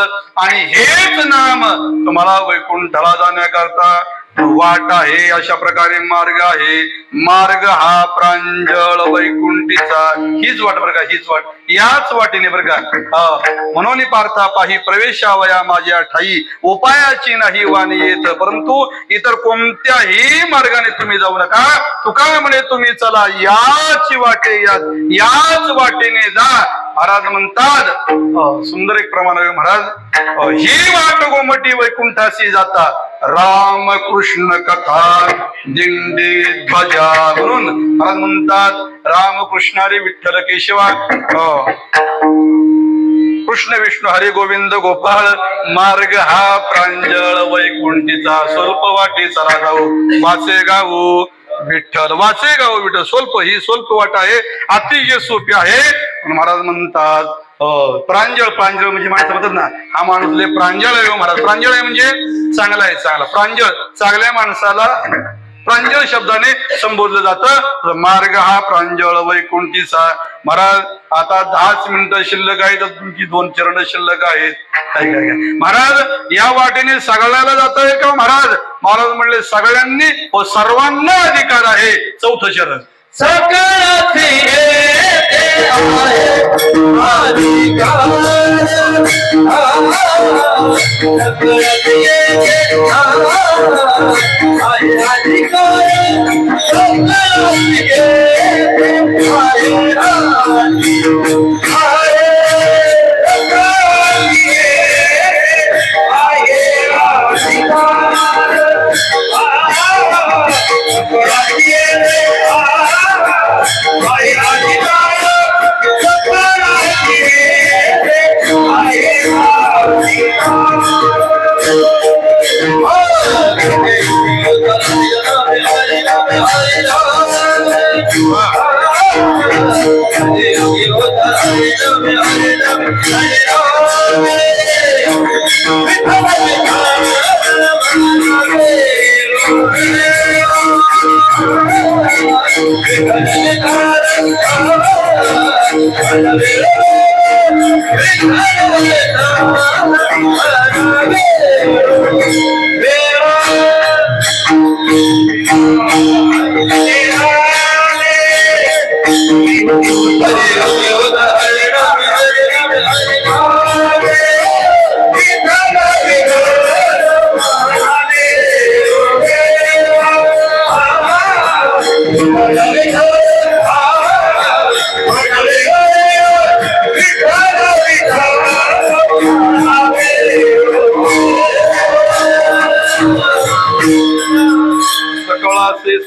आणि हेच नाम तुम्हाला वैकुंठाला जाण्याकरता वाट आहे. अशा प्रकारे मार्ग आहे. मार्ग हा प्रांजळ वैकुंठीचा. हीच वाट बरं का, हीच वाट, याच वाटेने बरं का. म्हणून पार्था पाही प्रवेशावया माझ्या ठाई उपायाची नाही वाणी येत, परंतु इतर कोणत्याही मार्गाने तुम्ही जाऊ नका. तुका म्हणे तुम्ही चला याच वाटे, याच वाटेने जा. महाराज म्हणतात सुंदर एक प्रमाण आहे महाराज. ही वाट गोमटी वैकुंठाशी जाता राम कृष्ण कथा दिंडी ध्वजा. म्हणून महाराज म्हणतात राम कृष्ण हरी विठ्ठल केशवा कृष्ण विष्णू हरी गोविंद गोपाळ मार्ग हा प्रांजळ वैकुंठीचा. स्वल्प वाटे चला जाऊ वाचे गाऊ विठ्ठल, वाचे गाऊ विठ्ठल. स्वल्प ही स्वल्प वाट आहे, अतिशय सोपी आहे. महाराज म्हणतात प्रांजळ. प्रांजळ म्हणजे माणसं म्हणतात ना हा माणूस लय प्रांजळ आहे महाराज. प्रांजळ आहे म्हणजे चांगला आहे, चांगला. प्रांजळ चांगल्या माणसाला प्रांजळ शब्दाने संबोधलं जातं. मार्ग हा प्रांजळ वैकुंठीचा. महाराज आता 10 मिनिटं शिल्लक आहेत, तुमची 2 चरण शिल्लक आहेत. काय काय काय महाराज या वाटेने सगळ्याला जात आहे का महाराज? महाराज म्हणले सगळ्यांनी व सर्वांना अधिकार आहे. 4थं चरण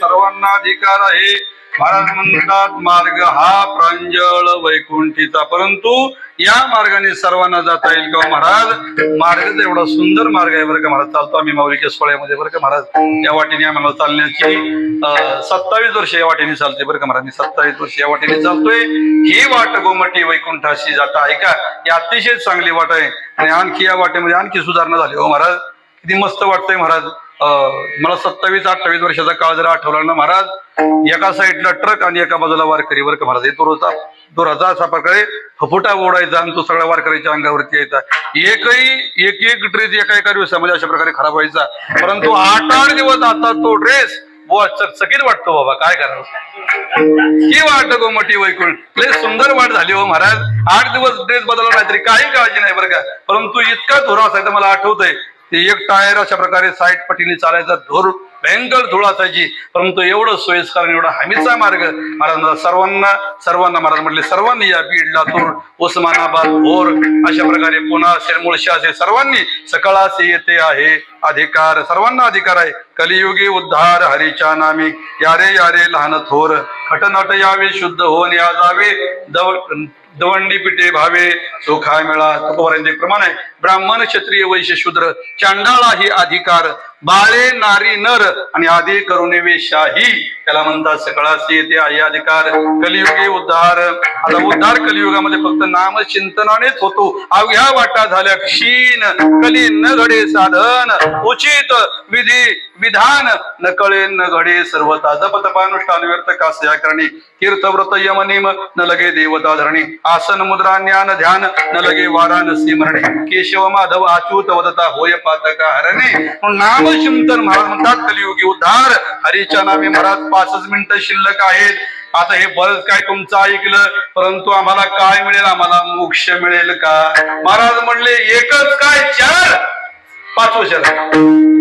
सर्वांना अधिकार आहे. महाराज म्हणतात मार्ग हा प्रांजळ वैकुंठीचा, परंतु या मार्गाने सर्वांना जाता येईल का महाराज? मार्ग एवढा सुंदर मार्ग आहे बरं का महाराज. चालतो आम्ही माऊलीच्या सोहळ्यामध्ये बरं का महाराज. या वाटेने आम्हाला चालण्याची 27 वर्ष या वाटेने चालते बरं का महाराज. मी 27 वर्ष या वाटेने चालतोय. ही वाट गोमटी वैकुंठाशी जाता आहे का? ही अतिशय चांगली वाट आहे आणि आणखी या वाटेमध्ये आणखी सुधारणा झाली हो महाराज. किती मस्त वाटतंय महाराज. मला 27-28 वर्षाचा काळ जर आठवला ना महाराज, एका साईडला ट्रक आणि एका बाजूला वारकरी बरं का महाराज. दोराचा असा प्रकारे फुफुटा ओढायचा आणि तो सगळ्या वारकऱ्याच्या अंगावरती यायचा. एक ड्रेस एका दिवसामध्ये अशा प्रकारे खराब व्हायचा, परंतु 8 दिवस आता तो ड्रेस चकचकीत वाटतो बाबा. काय करावं? ही वाट गोमटी वैकुंठ लय सुंदर वाट झाली हो महाराज. 8 दिवस ड्रेस बदलला नाही तरी काही काळजी नाही बरं का. परंतु इतका धुरा असायचा मला आठवतंय. एक टायर अशा प्रकारे साईड पटीने चालायचा, धूर भयंकर धूळ असायची, परंतु एवढं सोयीस्कर एवढा हमीचा मार्ग. महाराज सर्वांना महाराज म्हटले सर्वांनी या बीड, लातूर, उस्मानाबाद, भोर अशा प्रकारे पुन्हा मुळशी असे सर्वांनी सकळासे येते आहे अधिकार. सर्वांना अधिकार आहे. कलियुगी उद्धार हरीच्या नामी यारे यारे लहान थोर खटनट यावे शुद्ध होऊन या जावे दवंडी पिटे भावे सुखा मिळा. तुकोबारांचे प्रमाण आहे. ब्राह्मण क्षत्रिय वैश्य शूद्र चांडाळा ही अधिकार बाळे नारी नर आणि आदी करुणे वेशाही त्याला म्हणतात सकळासी येते आहे अधिकार कलियुगी उद्धार आता उद्धार कलियुगामध्ये फक्त नाम चिंतनानेच होतो अवघ्या वाटा झाल्या क्षीण कली न घडे साधन उचित विधी विधान न कळे न घडे सर्वता जपतपानुष्ठान व्यर्थ कासया करणी तीर्थव्रत यमनिम न लगे देवता धरणी आसन मुद्रा ज्ञान ध्यान न लगे वाराणसी मरणे केशव माधव अच्युत वदता होय पातका हरणे नाम चिंतन महाराज म्हणतात कलियुगी उद्धार हरीच्या नामे महाराज 5 मिनिटं शिल्लक आहेत आता हे बरंच काय तुमचं ऐकलं परंतु आम्हाला काय मिळेल आम्हाला मोक्ष मिळेल का महाराज म्हणले एकच काय 4 5 शरण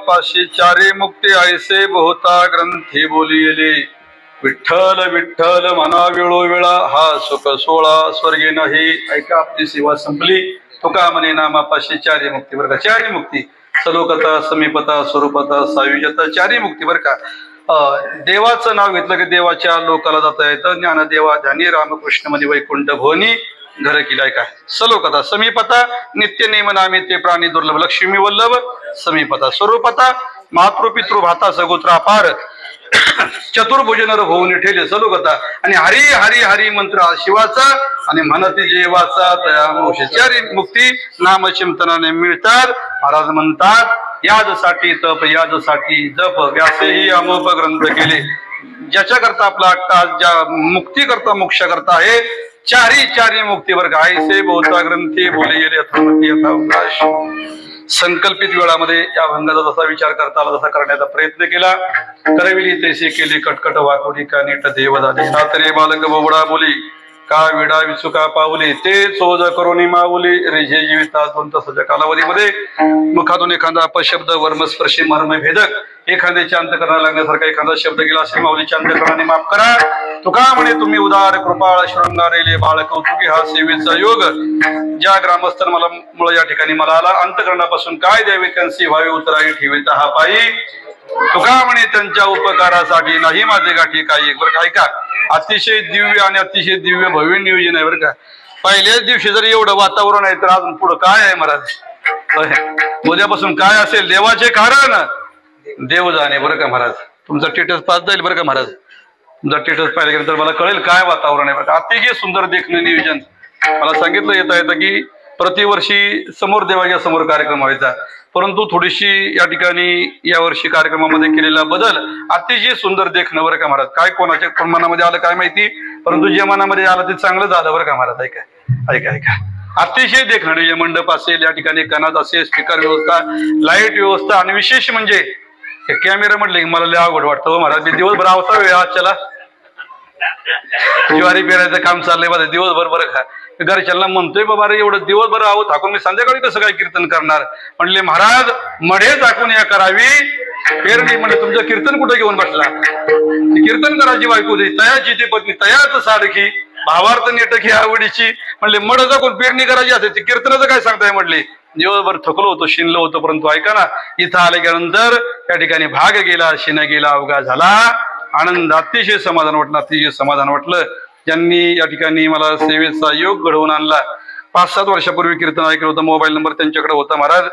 पाशी चारी मुक्ती ऐसे बहुता ग्रंथी बोलिले विठ्ठल विठ्ठल मना वेळोवेळा हा सुख सोळा स्वर्गे नाही ऐका आपली सेवा संपली तुका म्हणे नामापाशी चारी मुक्ती बरं का चारी मुक्ती सलोकता समीपता स्वरूपता सायुज्यता चारी मुक्ती बरं का देवाचं नाव घेतलं की देवाच्या लोकाला जाता येतं ज्ञानदेवा ध्यानी रामकृष्ण मध्ये वैकुंठ भवनी घर केलाय काय सलोकता समीपता नित्य नेम नामे ते प्राणी दुर्लभ लक्ष्मी वल्लभ समीपता स्वरूपता मातृपितृ भाता सगोत्रा पार चतुर्भुज नर होऊन ठेले सलोकता आणि हरी हरी हरी मंत्र शिवाचा आणि म्हणती जेवाचा तया मोक्षाची मुक्ती नाम चिंतनाने मिळतात महाराज म्हणतात याजसाठी तप याजसाठी जप व्यासेही अमोप ग्रंथ केले ज्याच्या करता आपला अट्टास ज्या मुक्ती करता मोक्ष करता आहे चारी मुक्ती वर्ग ऐसे बहुता ग्रंथी बोले गेले यथावकाश संकल्पित वेळामध्ये या भंगाचा जसा विचार करता आला तसा करण्याचा प्रयत्न केला करविली तैसे केली कटकट वाकोडी का नीट देव झाले रात्री बालक बोबडा बोली का विडा विचुका पावली ते चोज करोनी माऊली रेझे जीविता तसच्या कालावधीमध्ये मुखातून एखादा अपशब्द वर्मस्पर्शी मर्म भेदक एखाद्याच्या अंतकरणाला लागण्यासारखा एखादा शब्द गेला असेल माऊलीच्या अंतकरणाने माफ करा तुका म्हणे तुम्ही उदार कृपाळ शृंगारेले बाळ कौतुकी हा सेवेचा योग ज्या ग्रामस्थान मला मुळे या ठिकाणी मला आला अंतकरणापासून काय द्यावे त्यांची व्हावे उतराई ठेविता हा पायी तुका म्हणे त्यांच्या उपकारासाठी नाही माझे गाठी काही बरं काय का अतिशय दिव्य आणि अतिशय दिव्य भव्य नियोजन आहे बरं का पहिल्याच दिवशी जर एवढं वातावरण आहे तर अजून पुढं काय आहे महाराज उद्यापासून काय असेल देवाचे कारण देव जाणे बरं का महाराज तुमचा स्टेटस पास जाईल बरं का महाराज तुमचा स्टेटस पाहिल्यानंतर मला कळेल काय वातावरण आहे बरं का अतिशय सुंदर देखणं नियोजन मला सांगितलं येतं की प्रतिवर्षी समोर देवाच्या समोर कार्यक्रम व्हायचा, परंतु थोडीशी या ठिकाणी यावर्षी कार्यक्रमामध्ये केलेला बदल अतिशय सुंदर देखणं बरं का महाराज. काय कोणाच्या मनामध्ये आलं काय माहिती, परंतु जे मनामध्ये आलं ते चांगलं झालं बरं का महाराज. ऐका अतिशय देखणं मंडप असेल, या ठिकाणी कनाद असेल, स्पीकर व्यवस्था, लाईट व्यवस्था, आणि विशेष म्हणजे कॅमेरा म्हटले की मला लय अवघड वाटतं महाराज. मी दिवसभर आवता वेळ आजच्याला ज्वारी पेरायचं काम चाललंय माझं दिवसभर बरं का. घरच्यांना म्हणतोय बाबा अरे एवढं दिवसभर आहो थाकून मी संध्याकाळी कसं काय कीर्तन करणार. म्हणले महाराज मढे टाकून या करावी पेरणी. म्हणजे तुमचं कीर्तन कुठे घेऊन बसला, कीर्तन करायची बायको दे तयाची ती पत्नी तयाच सारखी भावार्थ नेटकी आवडीची. म्हणले मढ टाकून पेरणी करायची असेल ती कीर्तनाचं काय सांगताय. म्हटले दिवसभर थकलो होतो शिनलो होतो, परंतु ऐका ना इथं आल्यानंतर त्या ठिकाणी भाग गेला शिन गेला अवघा झाला. आनंद अतिशय समाधान वाटलं, अतिशय समाधान वाटलं. ज्यांनी या ठिकाणी मला सेवेचा योग घडवून आणला. 5-7 वर्षापूर्वी कीर्तन ऐकलं होतं, मोबाईल नंबर त्यांच्याकडे होता महाराज.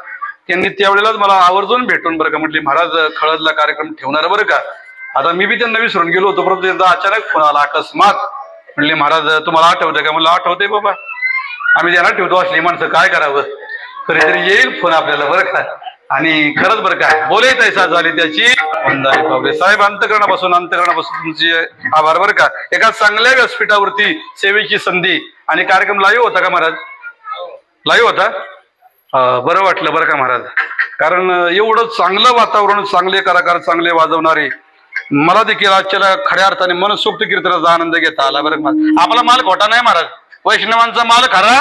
त्यांनी त्यावेळेलाच मला आवर्जून भेटून बरं का म्हटले महाराज खळदला कार्यक्रम ठेवणार बरं का. आता मी बी त्यांना विसरून गेलो होतो, परंतु त्यांचा अचानक फोन आला अकस्मात. म्हणले महाराज तुम्हाला आठवतंय का. म्हणलं आठवतंय बाबा, आम्ही त्यांना ठेवतो असली माणसं काय करावं, कधीतरी येईल फोन आपल्याला बरं का. आणि खरंच बरं का बोलायचं ऐसा झाली त्याची साहेब. अंतकरणापासून तुमचे आभार बरं का. एका चांगल्या व्यासपीठावरती सेवेची संधी आणि कार्यक्रम लाईव्ह होता का महाराज, लाईव्ह होता. बरं वाटलं बरं का महाराज, कारण एवढं चांगलं वातावरण, चांगले कलाकार, चांगले वाजवणारे. मला देखील आजच्या खऱ्या अर्थाने मनसोक्त कीर्तनाचा आनंद घेता आला बरं का. आपला माल खोटा नाही महाराज, वैष्णवांचा माल खरा.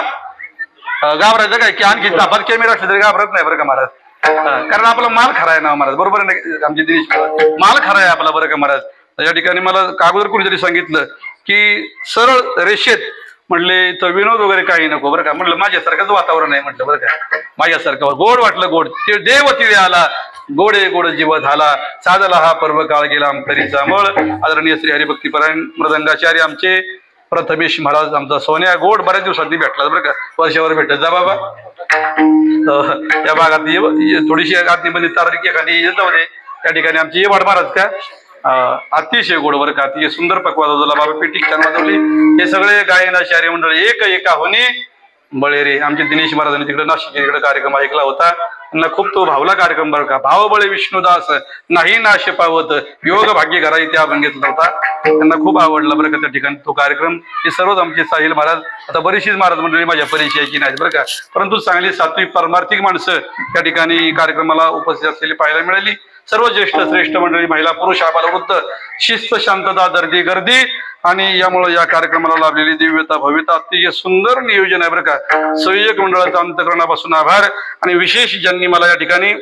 घाबरायचं काय की आणखी आपण कॅमेरा असले तरी घाबरत नाही बरं का महाराज, कारण आपला माल खरा आहे ना महाराज. बरोबर आहे आमचे दिनेश माल खरा आहे आपला बरं का महाराज. या ठिकाणी मला अगोदर कोणीतरी सांगितलं की सरळ रेषेत म्हणले तर विनोद वगैरे काही नको बरं का. म्हटलं माझ्यासारखंच वातावरण आहे म्हटलं बरं का. माझ्यासारखं गोड वाटलं, गोड ते देव तिळे आला, गोडे गोड जीव झाला, साधला हा पर्व काळ गेला अंतरीचा मळ. आदरणीय श्री हरिभक्तीपरायण मृदंगाचार्य आमचे प्रथमेश महाराज, आमचा सोन्या गोड बऱ्याच दिवसांनी भेटला बरं का. वर्षावर भेटत जा बाबा. या भागात थोडीशी आत्मीबंदी तारीख एखादी जाऊ दे. त्या ठिकाणी आमची ये वाढ महाराज का अतिशय गोड बरं का, अतिशय सुंदर पक्वाद वाजवला बाबा, पेटी छान वाजवली. हे सगळे गायनाचार्य मंडळ एका होणे बळेरे. आमचे दिनेश महाराजांनी तिकडे नाशिक इकडे कार्यक्रम ऐकला होता, त्यांना खूप तो भावला कार्यक्रम बरं का. भाव बळे विष्णुदास नाही नाश पावत योग भाग्य घराई त्या आपण घेतला होता, त्यांना खूप आवडला बरं का त्या ठिकाणी तो कार्यक्रम. हे सर्वच आमचे साहिल महाराज, आता बरीचशीच महाराज मंडळी माझ्या परिचयाची नाहीत बरं का, परंतु चांगली सात्विक परमार्थिक माणसं त्या ठिकाणी कार्यक्रमाला उपस्थित असलेली पाहायला मिळाली. सर्व ज्येष्ठ श्रेष्ठ मंडळी, महिला पुरुष आबालवृद्ध, शिस्त शांतता दर्दी गर्दी, आणि यामुळे या कार्यक्रमाला लाभलेली दिव्यता भव्यता अतिशय सुंदर नियोजन आहे बरं का. संयोजक मंडळाचा अंतकरणापासून आभार. आणि विशेष ज्यांनी मला या ठिकाणी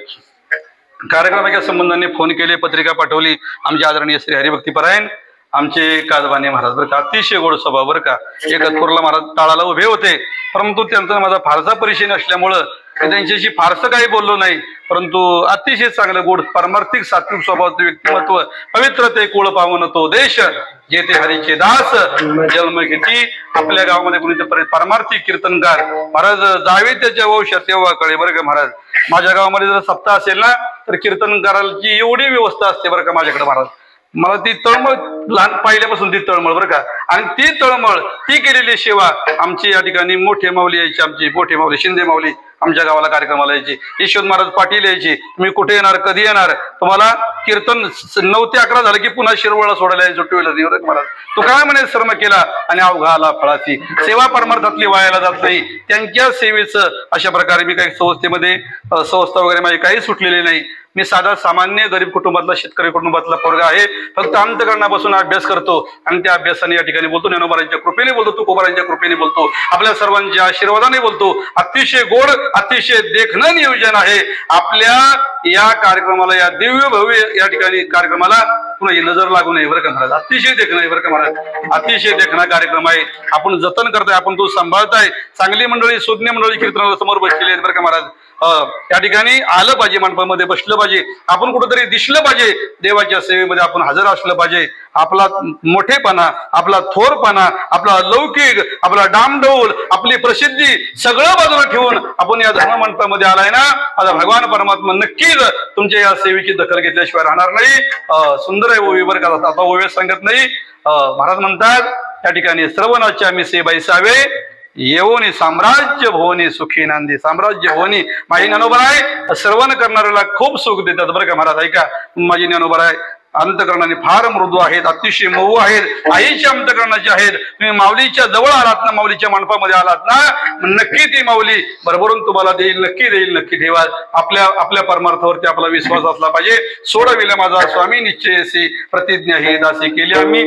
कार्यक्रमाच्या संबंधाने फोन केले, पत्रिका पाठवली, आमचे आदरणीय श्री हरिभक्तीपरायण आमचे कादबाने महाराज बरं का. अतिशय गोड स्वभाव बरं का. एकतपूरला महाराज टाळाला उभे होते, परंतु त्यांचा माझा फारसा परिचय नसल्यामुळं त्यांच्याशी फारसं काही बोललो नाही, परंतु अतिशय चांगलं गोड परमार्थिक सात्विक स्वभावाचं व्यक्तिमत्व, पवित्र ते कुळ पावन तो देश जेथे हरीचे दास जन्म घेती. आपल्या गावामध्ये कोणी परमार्थिक कीर्तनकार महाराज जावे त्याच्या वंशात तेव्हा कळे बरं का महाराज. माझ्या गावामध्ये जर सप्ताह असेल ना तर कीर्तनकाराची एवढी व्यवस्था असते बरं का माझ्याकडे महाराज. मला ती तळमळ लहान पहिल्यापासून ती तळमळ बरं का. आणि ती तळमळ ती केलेली सेवा आमची या ठिकाणी मोठे माऊली यायची, आमची मोठे माऊली शिंदे माऊली आमच्या गावाला कार्यक्रमाला यायची, यशवंत महाराज पाटील यायची. तुम्ही कुठे येणार, कधी येणार, तुम्हाला कीर्तन 9 ते 11 झालं की पुन्हा शिरवळला सोडायला यायचं टू-व्हीलर महाराज. तो काय म्हणे श्रम केला आणि अवघा आला फळाची. सेवा परमार्थातली वायाला जात नाही. त्यांच्या सेवेचं अशा प्रकारे मी काही संस्था वगैरे माझी काही सुटलेली नाही. मी साधा सामान्य गरीब कुटुंबातला शेतकरी कुटुंबातला पोरगा आहे. फक्त अंतकरणापासून अभ्यास करतो आणि त्या अभ्यासाने या ठिकाणी बोलतो, ज्ञानोबारांच्या कृपेने बोलतो, तुकोबारांच्या कृपेने बोलतो, आपल्या सर्वांच्या आशीर्वादाने बोलतो. अतिशय गोड अतिशय देखणं नियोजन आहे आपल्या या कार्यक्रमाला, या दिव्य भव्य या ठिकाणी कार्यक्रमाला कुणाची नजर लागू नये बरं का महाराज. अतिशय देखणं आहे बरं का महाराज, अतिशय देखणा कार्यक्रम आहे. आपण जतन करताय, आपण तो सांभाळताय. चांगली मंडळी सुज्ञ मंडळी कीर्तनाला समोर बसलेली आहेत बरं का महाराज. त्या ठिकाणी आलं पाहिजे, मंडपामध्ये बसलं पाहिजे, आपण कुठंतरी दिसलं पाहिजे, देवाच्या सेवेमध्ये आपण हजर असलं पाहिजे. आपला मोठेपणा, आपला थोरपणा, आपला लौकिक, आपला डामडौल, आपली प्रसिद्धी सगळं बाजूला ठेवून आपण या धर्म मंडपामध्ये आलाय ना, आता भगवान परमात्मा नक्कीच तुमच्या या सेवेची दखल घेतल्याशिवाय राहणार नाही. सुंदर आहे ओवी बरं का. आता ओवे सांगत नाही, महाराज म्हणतात त्या ठिकाणी श्रवणाच्या मी सेबाई सावे येऊनी साम्राज्य भोवनी सुखी नांदी, साम्राज्य भोवनी माझी ज्ञानोबराय श्रवण करणाऱ्याला खूप सुख देतात बरं का महाराज. ऐका, माझी ज्ञानोबराय अंतकरणाने फार मृदू आहेत, अतिशय मऊ आहेत, आईच्या अंतकरणाचे आहेत. तुम्ही माऊलीच्या जवळ आलात ना, माऊलीच्या मंडपामध्ये आलात ना, नक्की ती माऊली भरभरून तुम्हाला देईल, नक्की देईल, नक्की ठेवा. आपल्या परमार्थावरती आपला विश्वास असला पाहिजे. सोडविला माझा स्वामी निश्चयसी, प्रतिज्ञा ही दासी केली आम्ही.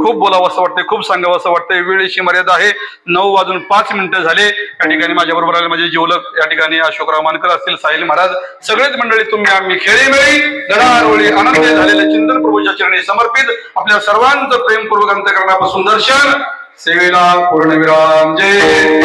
खूप बोलावं असं वाटतंय, खूप सांगावं असं वाटतंय. वेळेची मर्यादा आहे, 9:05 झाले. या ठिकाणी माझ्या बरोबर आले माझे जीवलक या ठिकाणी अशोकराव मानकर असतील, साहिल महाराज, सगळेच मंडळी तुम्ही आम्ही खेळीमेळी गडारोळी आनंद झालेले चिंतन प्रभूच्या चरणी समर्पित. आपल्या सर्वांचं प्रेमपूर्वक अंतकरणापासून दर्शन, सेवेला पूर्णविराम. जय